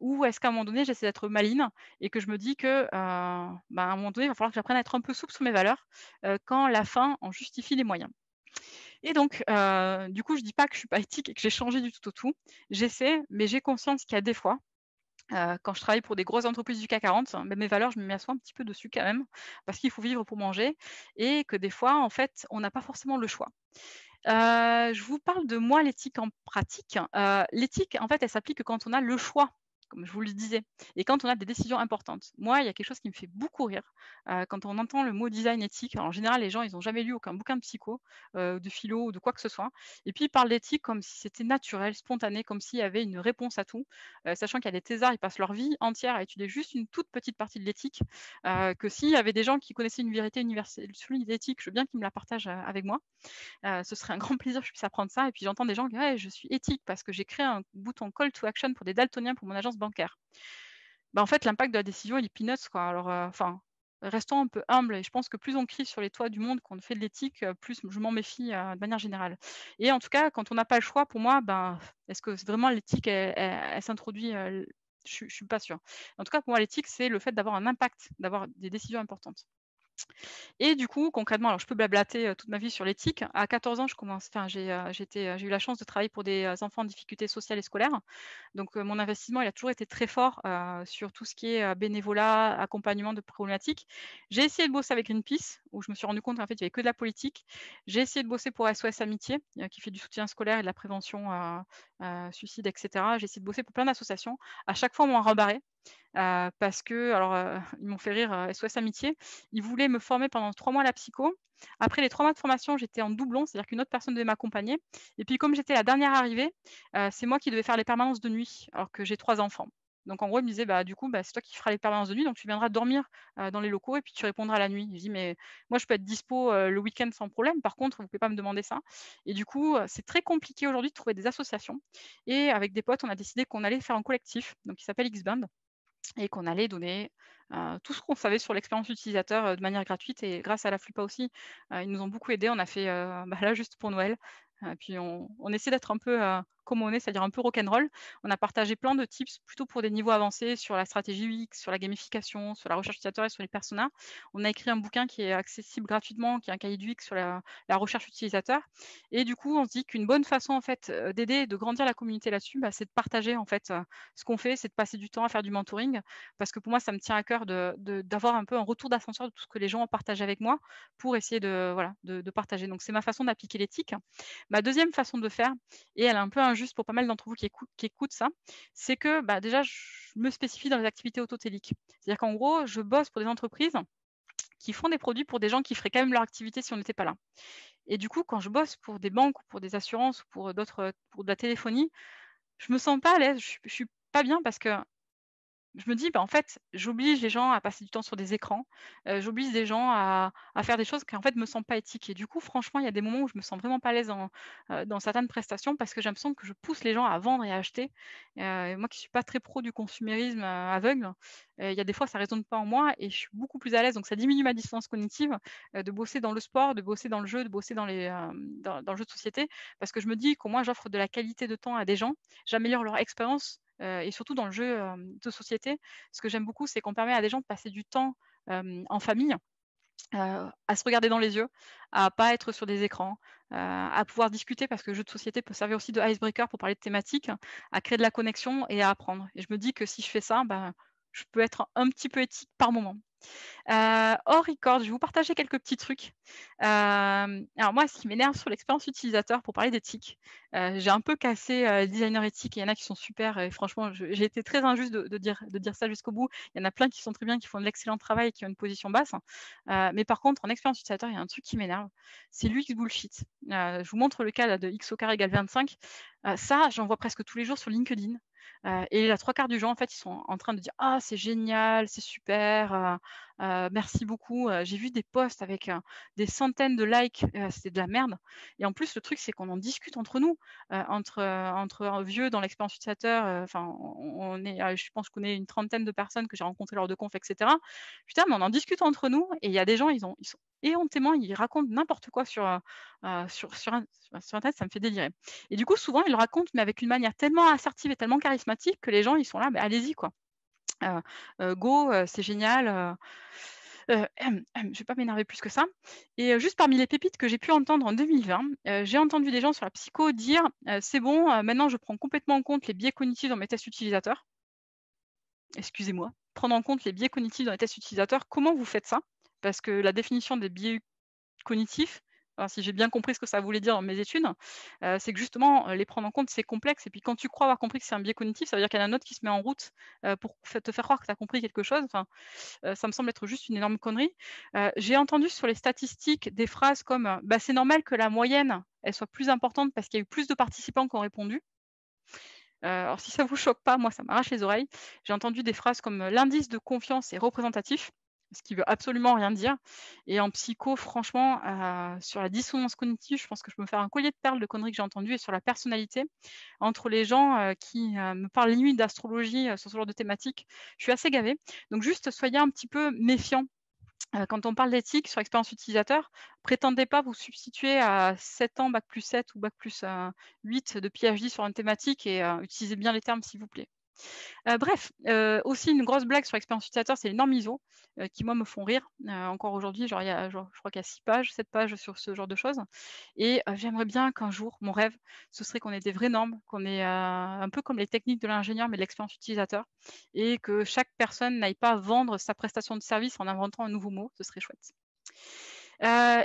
Ou est-ce qu'à un moment donné j'essaie d'être maligne et que je me dis que, bah, à un moment donné, il va falloir que j'apprenne à être un peu souple sur mes valeurs, quand la fin en justifie les moyens? Et donc, du coup, je dis pas que je suis pas éthique et que j'ai changé du tout au tout. J'essaie, mais j'ai conscience qu'il y a des fois, quand je travaille pour des grosses entreprises du CAC 40, bah, mes valeurs, je me m'assois un petit peu dessus quand même, parce qu'il faut vivre pour manger et que des fois, en fait, on n'a pas forcément le choix. Je vous parle de moi, l'éthique en pratique. L'éthique, en fait, elle s'applique que quand on a le choix, comme je vous le disais et quand on a des décisions importantes. Moi, il y a quelque chose qui me fait beaucoup rire, quand on entend le mot design éthique. Alors, en général, les gens, ils n'ont jamais lu aucun bouquin de psycho, de philo ou de quoi que ce soit et puis ils parlent d'éthique comme si c'était naturel, spontané, comme s'il y avait une réponse à tout, sachant qu'il y a des thésards, ils passent leur vie entière à étudier juste une toute petite partie de l'éthique, que s'il y avait des gens qui connaissaient une vérité universelle sur l'éthique, je veux bien qu'ils me la partagent, avec moi. Ce serait un grand plaisir que je puisse apprendre ça et puis j'entends des gens qui: «Ouais, je suis éthique parce que j'ai créé un bouton call to action pour des daltoniens pour mon agence bancaire». Bah, en fait, l'impact de la décision, il est peanuts, quoi. Alors, enfin, restons un peu humbles et je pense que plus on crie sur les toits du monde qu'on fait de l'éthique, plus je m'en méfie, de manière générale et en tout cas, quand on n'a pas le choix, pour moi, ben, est-ce que vraiment l'éthique, elle s'introduit, je suis pas sûre. En tout cas, pour moi, l'éthique, c'est le fait d'avoir un impact, d'avoir des décisions importantes. Et du coup, concrètement, alors je peux blablater, toute ma vie sur l'éthique. À 14 ans, je commence enfin j'ai eu la chance de travailler pour des, enfants en difficulté sociale et scolaire. Donc, mon investissement, il a toujours été très fort, sur tout ce qui est, bénévolat, accompagnement de problématiques. J'ai essayé de bosser avec Greenpeace, où je me suis rendu compte qu'en fait, il y avait que de la politique. J'ai essayé de bosser pour SOS Amitié, qui fait du soutien scolaire et de la prévention, suicide et cetera. J'ai essayé de bosser pour plein d'associations. À chaque fois, on m'a rebarré. Parce que alors, ils m'ont fait rire, SOS Amitié. Ils voulaient me former pendant 3 mois à la psycho. Après les 3 mois de formation, j'étais en doublon, c'est-à-dire qu'une autre personne devait m'accompagner et puis comme j'étais la dernière arrivée, c'est moi qui devais faire les permanences de nuit, alors que j'ai 3 enfants. Donc en gros, ils me disaient: «Bah, du coup, bah, c'est toi qui feras les permanences de nuit, donc tu viendras dormir, dans les locaux et puis tu répondras la nuit». Je dis: «Mais moi, je peux être dispo, le week-end sans problème. Par contre, vous pouvez pas me demander ça» et du coup, c'est très compliqué aujourd'hui de trouver des associations et avec des potes, on a décidé qu'on allait faire un collectif, donc qui s'appelle X-Band et qu'on allait donner, tout ce qu'on savait sur l'expérience utilisateur, de manière gratuite et grâce à la Fluppa aussi, ils nous ont beaucoup aidés. On a fait, bah, là, juste pour Noël, puis on essaie d'être un peu, comme on est, c'est-à-dire un peu rock'n'roll. On a partagé plein de tips plutôt pour des niveaux avancés sur la stratégie UX, sur la gamification, sur la recherche utilisateur et sur les personas. On a écrit un bouquin qui est accessible gratuitement, qui est un cahier du X sur la recherche utilisateur et du coup, on se dit qu'une bonne façon, en fait, d'aider et de grandir la communauté là-dessus, bah, c'est de partager, en fait, ce qu'on fait, c'est de passer du temps à faire du mentoring parce que pour moi, ça me tient à cœur d'avoir un peu un retour d'ascenseur de tout ce que les gens ont partagé avec moi pour essayer de, voilà, de partager. Donc c'est ma façon d'appliquer l'éthique. Ma deuxième façon de faire, et elle est un peu injuste pour pas mal d'entre vous qui écoutent ça, c'est que, bah, déjà, je me spécifie dans les activités autotéliques. C'est-à-dire qu'en gros, je bosse pour des entreprises qui font des produits pour des gens qui feraient quand même leur activité si on n'était pas là. Et du coup, quand je bosse pour des banques ou pour des assurances ou pour d'autres, pour de la téléphonie, je me sens pas à l'aise, je suis pas bien parce que je me dis, bah, en fait, j'oblige les gens à passer du temps sur des écrans, j'oblige des gens à faire des choses qui, en fait, me semblent pas éthiques et du coup, franchement, il y a des moments où je me sens vraiment pas à l'aise dans certaines prestations parce que j'ai l'impression que je pousse les gens à vendre et à acheter. Et moi qui suis pas très pro du consumérisme, aveugle, il y a des fois, ça résonne pas en moi et je suis beaucoup plus à l'aise, donc ça diminue ma distance cognitive, de bosser dans le sport, de bosser dans le jeu, de bosser dans le jeu de société parce que je me dis qu'au moins j'offre de la qualité de temps à des gens, j'améliore leur expérience, et surtout dans le jeu, de société. Ce que j'aime beaucoup, c'est qu'on permet à des gens de passer du temps, en famille, à se regarder dans les yeux, à pas être sur des écrans, à pouvoir discuter parce que le jeu de société peut servir aussi de icebreaker pour parler de thématiques, à créer de la connexion et à apprendre et je me dis que si je fais ça, ben, je peux être un petit peu éthique par moment. Hors record, je vais vous partager quelques petits trucs. Alors moi, ce qui m'énerve sur l'expérience utilisateur pour parler d'éthique, j'ai un peu cassé, le designer éthique et il y en a qui sont super et franchement, j'ai été très injuste de dire ça jusqu'au bout. Il y en a plein qui sont très bien, qui font de l'excellent travail et qui ont une position basse. Mais par contre, en expérience utilisateur, il y a un truc qui m'énerve, c'est l'UX bullshit. Je vous montre le cas là de x au carré égale 25. Ça, j'en vois presque tous les jours sur LinkedIn. Et la 3/4 du gens, en fait, ils sont en train de dire: «Ah, c'est génial, c'est super, merci beaucoup, j'ai vu des posts avec, des centaines de likes, c'était de la merde et en plus, le truc, c'est qu'on en discute entre nous, entre vieux dans l'expérience utilisateur, enfin, on est, je pense qu'on est une trentaine de personnes que j'ai rencontrées lors de confs et cetera. Putain, mais on en discute entre nous et il y a des gens, ils sont éhontément, ils racontent n'importe quoi sur internet, ça me fait délirer et du coup, souvent, ils le racontent, mais avec une manière tellement assertive et tellement charismatique que les gens, ils sont là: «Mais allez-y, quoi. Heu go, c'est génial, je vais pas m'énerver plus que ça et juste parmi les pépites que j'ai pu entendre en 2020, j'ai entendu des gens sur la psycho dire: «C'est bon, maintenant je prends complètement en compte les biais cognitifs dans mes tests utilisateurs». Excusez-moi, prendre en compte les biais cognitifs dans les tests utilisateurs, comment vous faites ça? Parce que la définition des biais cognitifs, enfin, si j'ai bien compris ce que ça voulait dire dans mes études, c'est que justement, les prendre en compte, c'est complexe et puis quand tu crois avoir compris que c'est un biais cognitif, ça veut dire qu'il y en a un autre qui se met en route, pour te faire croire que tu as compris quelque chose. Enfin, ça me semble être juste une énorme connerie. J'ai entendu sur les statistiques des phrases comme, «Bah, c'est normal que la moyenne, elle soit plus importante parce qu'il y a eu plus de participants qui ont répondu». Alors si ça vous choque pas, moi ça m'arrache les oreilles. J'ai entendu des phrases comme, «L'indice de confiance est représentatif», ce qui veut absolument rien dire et en psycho franchement, sur la dissonance cognitive, je pense que je peux me faire un collier de perles de conneries que j'ai entendues et sur la personnalité, entre les gens, qui, me parlent limite d'astrologie, sur ce genre de thématique, je suis assez gavée. Donc juste soyez un petit peu méfiants. Quand on parle d'éthique sur expérience utilisateur, prétendez pas vous substituer à 7 ans bac+7 ou bac+8 de PhD sur une thématique et utilisez bien les termes s'il vous plaît. Bref, aussi une grosse blague sur l'expérience utilisateur, c'est les normes ISO, qui moi me font rire. Encore aujourd'hui, genre il y a genre je crois qu'il y a 6 pages, 7 pages sur ce genre de choses et j'aimerais bien qu'un jour, mon rêve, ce serait qu'on ait des vraies normes, qu'on ait, un peu comme les techniques de l'ingénieur, mais de l'expérience utilisateur et que chaque personne n'aille pas vendre sa prestation de service en inventant un nouveau mot, ce serait chouette.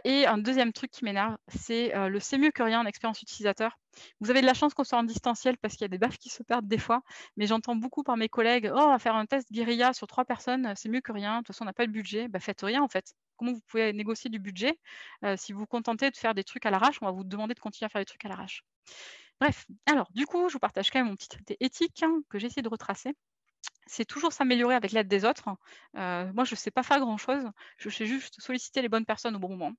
Et un deuxième truc qui m'énerve, c'est, le «c'est mieux que rien» en expérience utilisateur. Vous avez de la chance qu'on soit en distanciel parce qu'il y a des baffes qui se perdent des fois, mais j'entends beaucoup par mes collègues: «Oh, on va faire un test guérilla sur 3 personnes, c'est mieux que rien. De toute façon, on n'a pas le budget». Bah, faites rien, en fait. Comment vous pouvez négocier du budget? Si vous vous contentez de faire des trucs à l'arrache, on va vous demander de continuer à faire des trucs à l'arrache. Bref, alors du coup, je vous partage quand même mon petit traité éthique, hein, que j'ai essayé de retracer. C'est toujours s'améliorer avec l'aide des autres. Moi, je ne sais pas faire grand-chose, je sais juste solliciter les bonnes personnes au bon moment.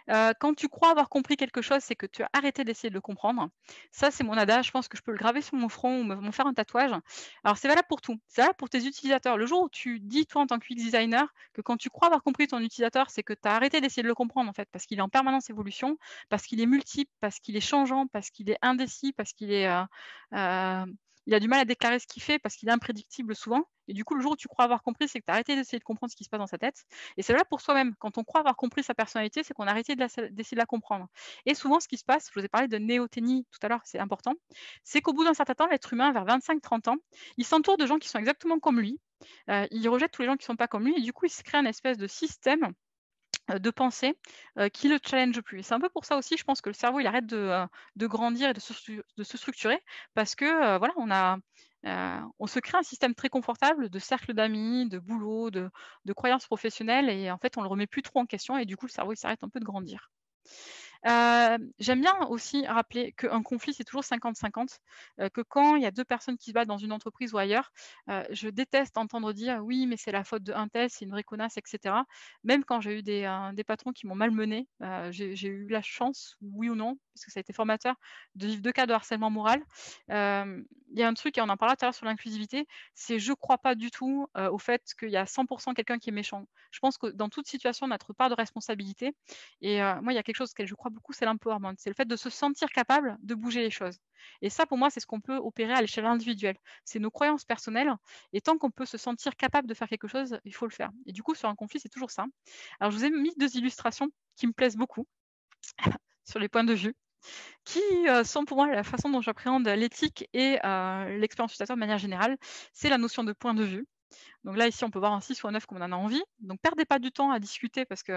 Quand tu crois avoir compris quelque chose, c'est que tu as arrêté d'essayer de le comprendre. Ça, c'est mon adage, je pense que je peux le graver sur mon front ou m'en faire un tatouage. Alors c'est valable pour tout, c'est valable pour tes utilisateurs. Le jour où tu dis, toi, en tant que UX designer, que quand tu crois avoir compris ton utilisateur, c'est que tu as arrêté d'essayer de le comprendre, en fait, parce qu'il est en permanence évolution, parce qu'il est multiple, parce qu'il est changeant, parce qu'il est indécis, parce qu'il est, il a du mal à déclarer ce qu'il fait, parce qu'il est imprédictible souvent et du coup, le jour où tu crois avoir compris, c'est que tu as arrêté d'essayer de comprendre ce qui se passe dans sa tête et c'est valable pour soi-même. Quand on croit avoir compris sa personnalité, c'est qu'on a arrêté d'essayer de la comprendre. Et souvent, ce qui se passe, je vous ai parlé de néothénie tout à l'heure, c'est important, c'est qu'au bout d'un certain temps, l'être humain, vers 25-30 ans, il s'entoure de gens qui sont exactement comme lui. Il rejette tous les gens qui ne sont pas comme lui et du coup, il se crée un espèce de système de pensée qui le challenge plus. Et c'est un peu pour ça aussi, je pense que le cerveau, il arrête de grandir et de se structurer parce que, voilà, on se crée un système très confortable de cercle d'amis, de boulot, de croyances professionnelles et en fait, on le remet plus trop en question et du coup, le cerveau, il s'arrête un peu de grandir. J'aime bien aussi rappeler qu'un conflit, c'est toujours 50-50, que quand il y a 2 personnes qui se battent dans une entreprise ou ailleurs, je déteste entendre dire: «Oui, mais c'est la faute de un tel, c'est une vraie connasse» et cetera. Même quand j'ai eu des patrons qui m'ont malmenée, j'ai eu la chance, oui ou non, parce que ça a été formateur, de vivre 2 cas de harcèlement moral. Il y a un truc et on en parlait tout à l'heure sur l'inclusivité, c'est je crois pas du tout, au fait qu'il y a 100 quelqu'un qui est méchant. Je pense que dans toute situation, notre part de responsabilité et moi, il y a quelque chose auquel je crois beaucoup, c'est l'empowerment. C'est le fait de se sentir capable de bouger les choses et ça, pour moi, c'est ce qu'on peut opérer à l'échelle individuelle. C'est nos croyances personnelles et tant qu'on peut se sentir capable de faire quelque chose, il faut le faire et du coup, sur un conflit, c'est toujours ça. Alors, je vous ai mis 2 illustrations qui me plaisent beaucoup sur les points de vue, qui, sont pour moi la façon dont j'appréhende l'éthique et l'expérience utilisateur de manière générale. C'est la notion de point de vue. Donc là, ici, on peut voir un 6 ou un 9 comme on en a envie. Donc perdez pas du temps à discuter parce que,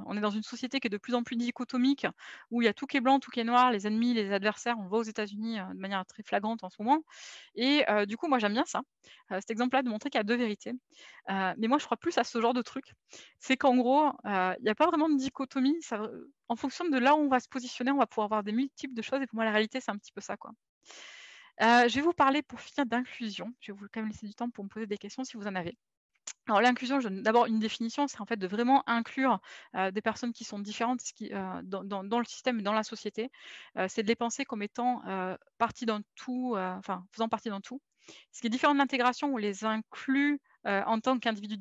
on est dans une société qui est de plus en plus dichotomique, où il y a tout qui est blanc, tout qui est noir, les ennemis, les adversaires. On le voit aux États-Unis, de manière très flagrante en ce moment et du coup, moi, j'aime bien ça, cet exemple-là de montrer qu'il y a 2 vérités. Mais moi, je crois plus à ce genre de truc. C'est qu'en gros, il y a pas vraiment de dichotomie, ça en fonction de là où on va se positionner, on va pouvoir voir des multiples de choses et pour moi, la réalité, c'est un petit peu ça, quoi. Je vais vous parler pour finir d'inclusion. Je vais vous quand même laisser du temps pour me poser des questions si vous en avez. Alors l'inclusion, je donne d'abord une définition, c'est en fait de vraiment inclure, des personnes qui sont différentes, ce qui, dans le système et dans la société. C'est de les penser comme étant, partie d'un tout, enfin faisant partie d'un tout. Ce qui est différent de l'intégration, on les inclut, en tant qu'individus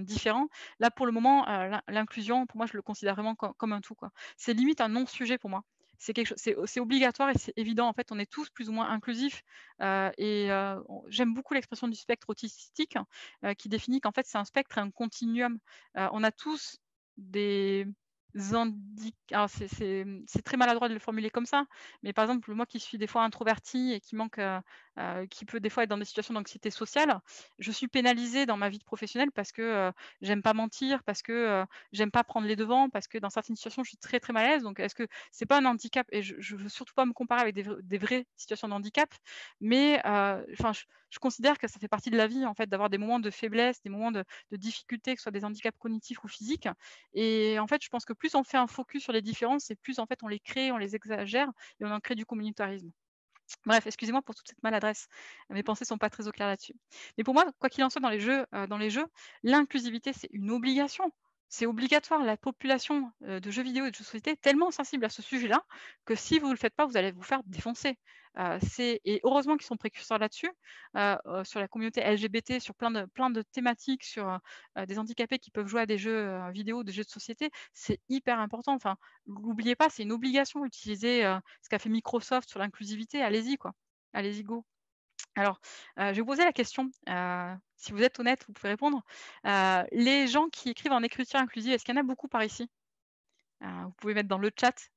différents. Là pour le moment, l'inclusion, pour moi, je le considère vraiment comme un tout, quoi. C'est limite un non-sujet pour moi. C'est obligatoire et c'est évident. En fait, on est tous plus ou moins inclusifs, et on j'aime beaucoup l'expression du spectre autistique, qui définit qu'en fait, c'est un spectre et un continuum. On a tous des alors c'est très maladroit de le formuler comme ça, mais par exemple, moi qui suis des fois introvertie et qui peut des fois être dans des situations d'anxiété sociale, je suis pénalisée dans ma vie professionnelle parce que, j'aime pas mentir, parce que, j'aime pas prendre les devants, parce que dans certaines situations, je suis très, très mal à l'aise. Donc est-ce que c'est pas un handicap et je veux surtout pas me comparer avec des vraies situations de handicap, mais enfin, je considère que ça fait partie de la vie, en fait, d'avoir des moments de faiblesse, des moments de difficulté, que ce soit des handicaps cognitifs ou physiques et en fait, je pense que plus on fait un focus sur les différences et plus, en fait, on les crée, on les exagère et on en crée du communautarisme. Bref, excusez-moi pour toute cette maladresse. Mes pensées sont pas très au clair là-dessus. Mais pour moi, quoi qu'il en soit dans les jeux, l'inclusivité, c'est une obligation. C'est obligatoire. La population, de jeux vidéo et de jeux de société est tellement sensible à ce sujet-là que si vous ne le faites pas, vous allez vous faire défoncer. Et heureusement qu'ils sont précurseurs là-dessus, sur la communauté LGBT, sur plein de thématiques, sur, des handicapés qui peuvent jouer à des jeux, vidéo, des jeux de société. C'est hyper important. Enfin, l'oubliez pas, c'est une obligation. Utiliser, ce qu'a fait Microsoft sur l'inclusivité, allez-y quoi. Allez-y go. Alors, je vais vous poser la question, si vous êtes honnête, vous pouvez répondre. Les gens qui écrivent en écriture inclusive, est-ce qu'il y en a beaucoup par ici? Vous pouvez mettre dans le chat,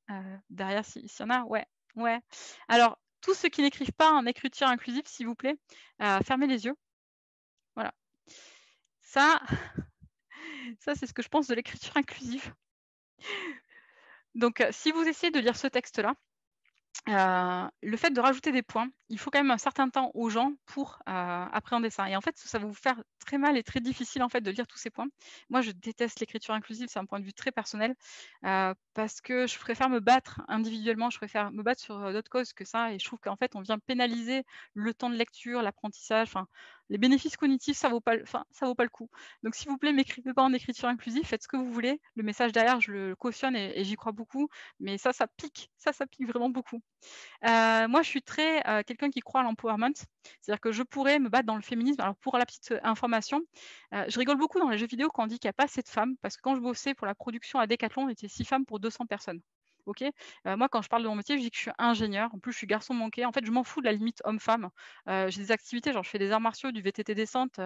derrière s'il y en a? Ouais, ouais. Alors, tous ceux qui n'écrivent pas en écriture inclusive, s'il vous plaît, fermez les yeux. Voilà. Ça, ça c'est ce que je pense de l'écriture inclusive. Donc, si vous essayez de lire ce texte-là, le fait de rajouter des points, il faut quand même un certain temps aux gens pour, appréhender ça et en fait, ça va vous faire très mal et très difficile, en fait, de lire tous ces points. Moi, je déteste l'écriture inclusive, c'est un point de vue très personnel, parce que je préfère me battre individuellement, je préfère me battre sur, d'autres causes que ça et je trouve qu'en fait, on vient pénaliser le temps de lecture, l'apprentissage, enfin, les bénéfices cognitifs, ça vaut pas le coup. Donc s'il vous plaît, m'écrivez pas en écriture inclusive, faites ce que vous voulez. Le message derrière, je le cautionne et j'y crois beaucoup, mais ça pique, ça pique vraiment beaucoup. Moi, je suis très, quelqu'un qui croit à l'empowerment. C'est-à-dire que je pourrais me battre dans le féminisme. Alors pour la petite, information, je rigole beaucoup dans les jeux vidéo quand on dit qu'il y a pas assez de femmes, parce que quand je bossais pour la production à Decathlon, on était 6 femmes pour 200 personnes. OK? Moi, quand je parle de mon métier, je dis que je suis ingénieure. En plus, je suis garçon manqué. En fait, je m'en fous de la limite homme-femme. J'ai des activités, genre je fais des arts martiaux, du VTT descente,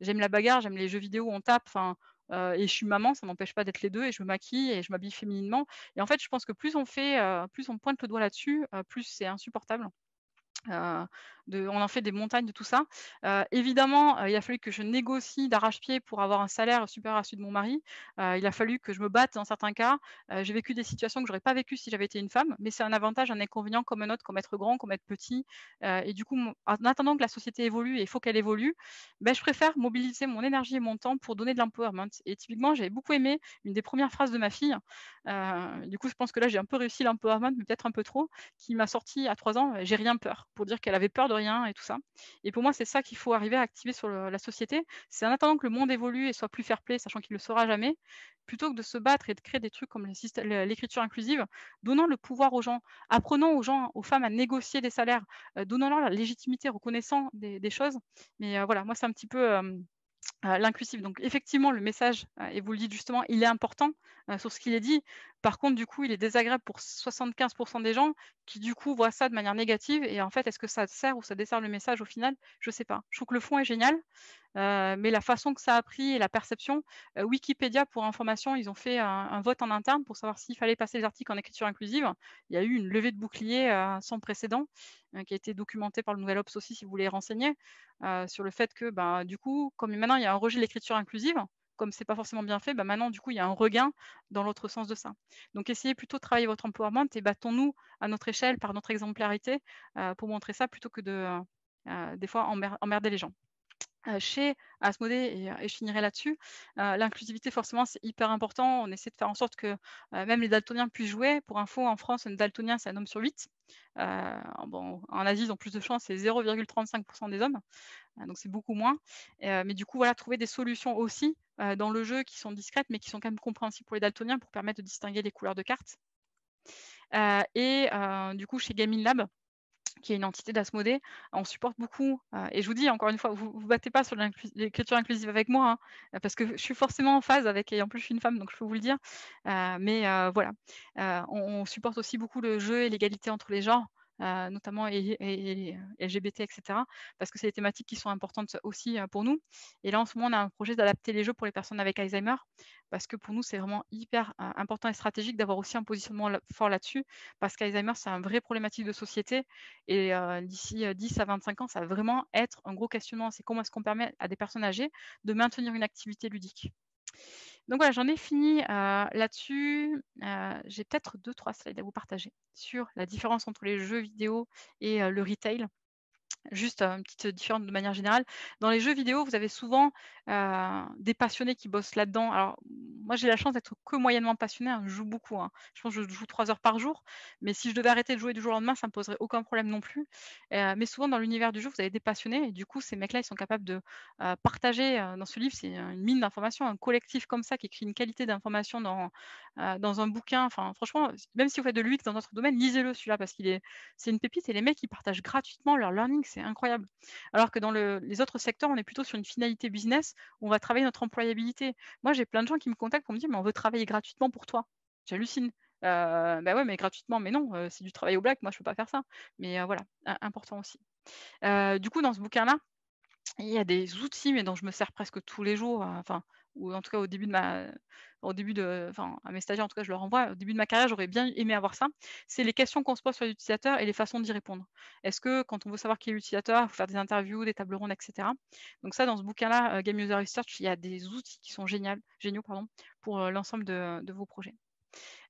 j'aime la bagarre, j'aime les jeux vidéo où on tape, enfin, et je suis maman, ça m'empêche pas d'être les 2 et je me maquille et je m'habille fémininement et en fait, je pense que plus on pointe le doigt là-dessus, plus c'est insupportable. Heu, on en fait des montagnes de tout ça. Évidemment, il a fallu que je négocie d'arrache-pied pour avoir un salaire supérieur à celui de mon mari. Il a fallu que je me batte dans certains cas. J'ai vécu des situations que j'aurais pas vécues si j'avais été une femme, mais c'est un avantage, un inconvénient comme un autre, comme être grand, comme être petit. Et du coup, en attendant que la société évolue et il faut qu'elle évolue, je préfère mobiliser mon énergie et mon temps pour donner de l'empowerment. Et typiquement, j'avais beaucoup aimé une des premières phrases de ma fille. Du coup, je pense que là, j'ai un peu réussi l'empowerment, mais peut-être un peu trop, qui m'a sorti à 3 ans, «J'ai rien peur», pour dire qu'elle avait peur de rien et tout ça. Et pour moi, c'est ça qu'il faut arriver à activer sur la société. C'est en attendant que le monde évolue et soit plus fair-play, sachant qu'il ne le sera jamais, plutôt que de se battre et de créer des trucs comme l'écriture inclusive, donnant le pouvoir aux gens, apprenant aux gens, aux femmes à négocier des salaires, donnant-leur la légitimité, reconnaissant des choses. Mais voilà, moi, c'est un petit peu, l'inclusif. Donc effectivement, le message, et vous le dites justement, il est important, sur ce qu'il est dit. Par contre, du coup, il est désagréable pour 75 des gens qui, du coup, voient ça de manière négative et en fait, est-ce que ça sert ou ça dessert le message au final? Je sais pas. Je trouve que le fond est génial, mais la façon que ça a pris et la perception, Wikipédia, pour information, ils ont fait un vote en interne pour savoir s'il fallait passer les articles en écriture inclusive. Il y a eu une levée de boucliers, sans précédent, qui a été documentée par le Nouvel Obs aussi, si vous voulez renseigner, sur le fait que, du coup, comme maintenant il y a un rejet de l'écriture inclusive, comme c'est pas forcément bien fait, maintenant du coup il y a un regain dans l'autre sens de ça. Donc essayez plutôt de travailler votre empowerment et battons-nous à notre échelle par notre exemplarité, pour montrer ça plutôt que de, des fois emmerder les gens. Chez Asmodée et je finirai là-dessus, l'inclusivité forcément c'est hyper important. On essaie de faire en sorte que, même les daltoniens puissent jouer. Pour info, en France, un daltonien, c'est un homme sur 8. Bon, en Asie, ils ont plus de chance, c'est 0,35 des hommes, donc c'est beaucoup moins. Mais du coup, voilà, trouver des solutions aussi, dans le jeu qui sont discrètes, mais qui sont quand même compréhensibles pour les daltoniens pour permettre de distinguer les couleurs de cartes. Du coup, chez Gaming Lab, qui est une entité d'Asmodée, on supporte beaucoup, et je vous dis encore une fois, vous battez pas sur l'écriture inclusive avec moi, hein, parce que je suis forcément en phase avec et en plus je suis une femme donc je peux vous le dire. Voilà, on supporte aussi beaucoup le jeu et l'égalité entre les genres, notamment et LGBT et cetera, parce que c'est des thématiques qui sont importantes aussi, pour nous. Et là, en ce moment, on a un projet d'adapter les jeux pour les personnes avec Alzheimer, parce que pour nous, c'est vraiment hyper, important et stratégique d'avoir aussi un positionnement fort là-dessus, parce qu'Alzheimer, c'est un vrai problématique de société et d'ici, 10 à 25 ans, ça va vraiment être un gros questionnement. C'est comment est-ce qu'on permet à des personnes âgées de maintenir une activité ludique? Donc voilà, j'en ai fini, là-dessus. J'ai peut-être 2-3 slides à vous partager sur la différence entre les jeux vidéo et le retail. Juste, une petite différence de manière générale. Dans les jeux vidéo, vous avez souvent, des passionnés qui bossent là-dedans. Alors, moi, j'ai la chance d'être que moyennement passionnée, hein. Je joue beaucoup, hein. Je pense que je joue 3 heures par jour, mais si je devais arrêter de jouer du jour au lendemain, ça me poserait aucun problème non plus. Mais souvent dans l'univers du jeu, vous avez des passionnés et du coup, ces mecs-là, ils sont capables de, partager, dans ce livre, c'est une mine d'informations, un collectif comme ça qui écrit une qualité d'information dans un bouquin. Enfin, franchement, même si vous faites de l'UX dans notre domaine, lisez-le celui-là parce c'est une pépite et les mecs, ils partagent gratuitement leur learning, c'est incroyable. Alors que dans les autres secteurs, on est plutôt sur une finalité business où on va travailler notre employabilité. Moi, j'ai plein de gens qui me contactent pour me dire: «Mais on veut travailler gratuitement pour toi». J'hallucine. Ouais, mais gratuitement, mais non, c'est du travail au black, moi je peux pas faire ça. Mais voilà, important aussi. Du coup, dans ce bouquin-là, il y a des outils, mais dont je me sers presque tous les jours, enfin, ou en tout cas au début de enfin, à mes stagiaires, en tout cas, je leur envoie. Au début de ma carrière, j'aurais bien aimé avoir ça. C'est les questions qu'on se pose sur l'utilisateur et les façons d'y répondre. Est-ce que quand on veut savoir qui est l'utilisateur, il faut faire des interviews, des tables rondes et cetera? Donc ça, dans ce bouquin-là, Game User Research, il y a des outils qui sont géniaux, pardon, pour, l'ensemble de vos projets.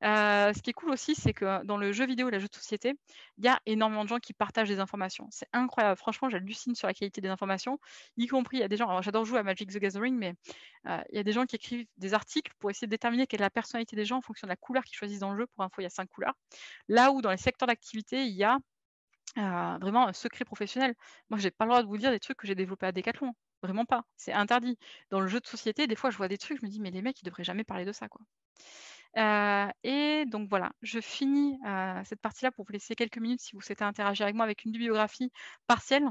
Ce qui est cool aussi, c'est que dans le jeu vidéo et les jeux de société, il y a énormément de gens qui partagent des informations. C'est incroyable. Franchement, j'hallucine sur la qualité des informations, y compris il y a des gens alors j'adore jouer à Magic the Gathering, mais il y a des gens qui écrivent des articles pour essayer de déterminer quelle est la personnalité des gens en fonction de la couleur qu'ils choisissent dans le jeu. Pour info, il y a 5 couleurs. Là où dans les secteurs d'activité, il y a, vraiment un secret professionnel. Moi, j'ai pas le droit de vous dire des trucs que j'ai développés à Decathlon. Vraiment pas. C'est interdit. Dans le jeu de société, des fois, je vois des trucs, je me dis: «Mais les mecs, ils devraient jamais parler de ça, quoi». Et donc voilà, je finis, cette partie-là pour vous laisser quelques minutes si vous souhaitez interagir avec moi avec une bibliographie partielle,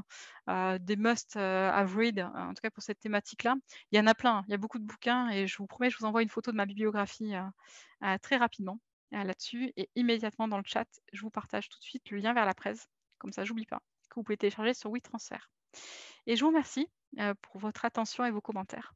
des must, have read, en tout cas pour cette thématique-là. Il y en a plein, hein, il y a beaucoup de bouquins et je vous promets, je vous envoie une photo de ma bibliographie, très rapidement, là-dessus et immédiatement dans le chat, je vous partage tout de suite le lien vers la presse, comme ça j'oublie pas, que vous pouvez télécharger sur WeTransfer. Et je vous remercie, pour votre attention et vos commentaires.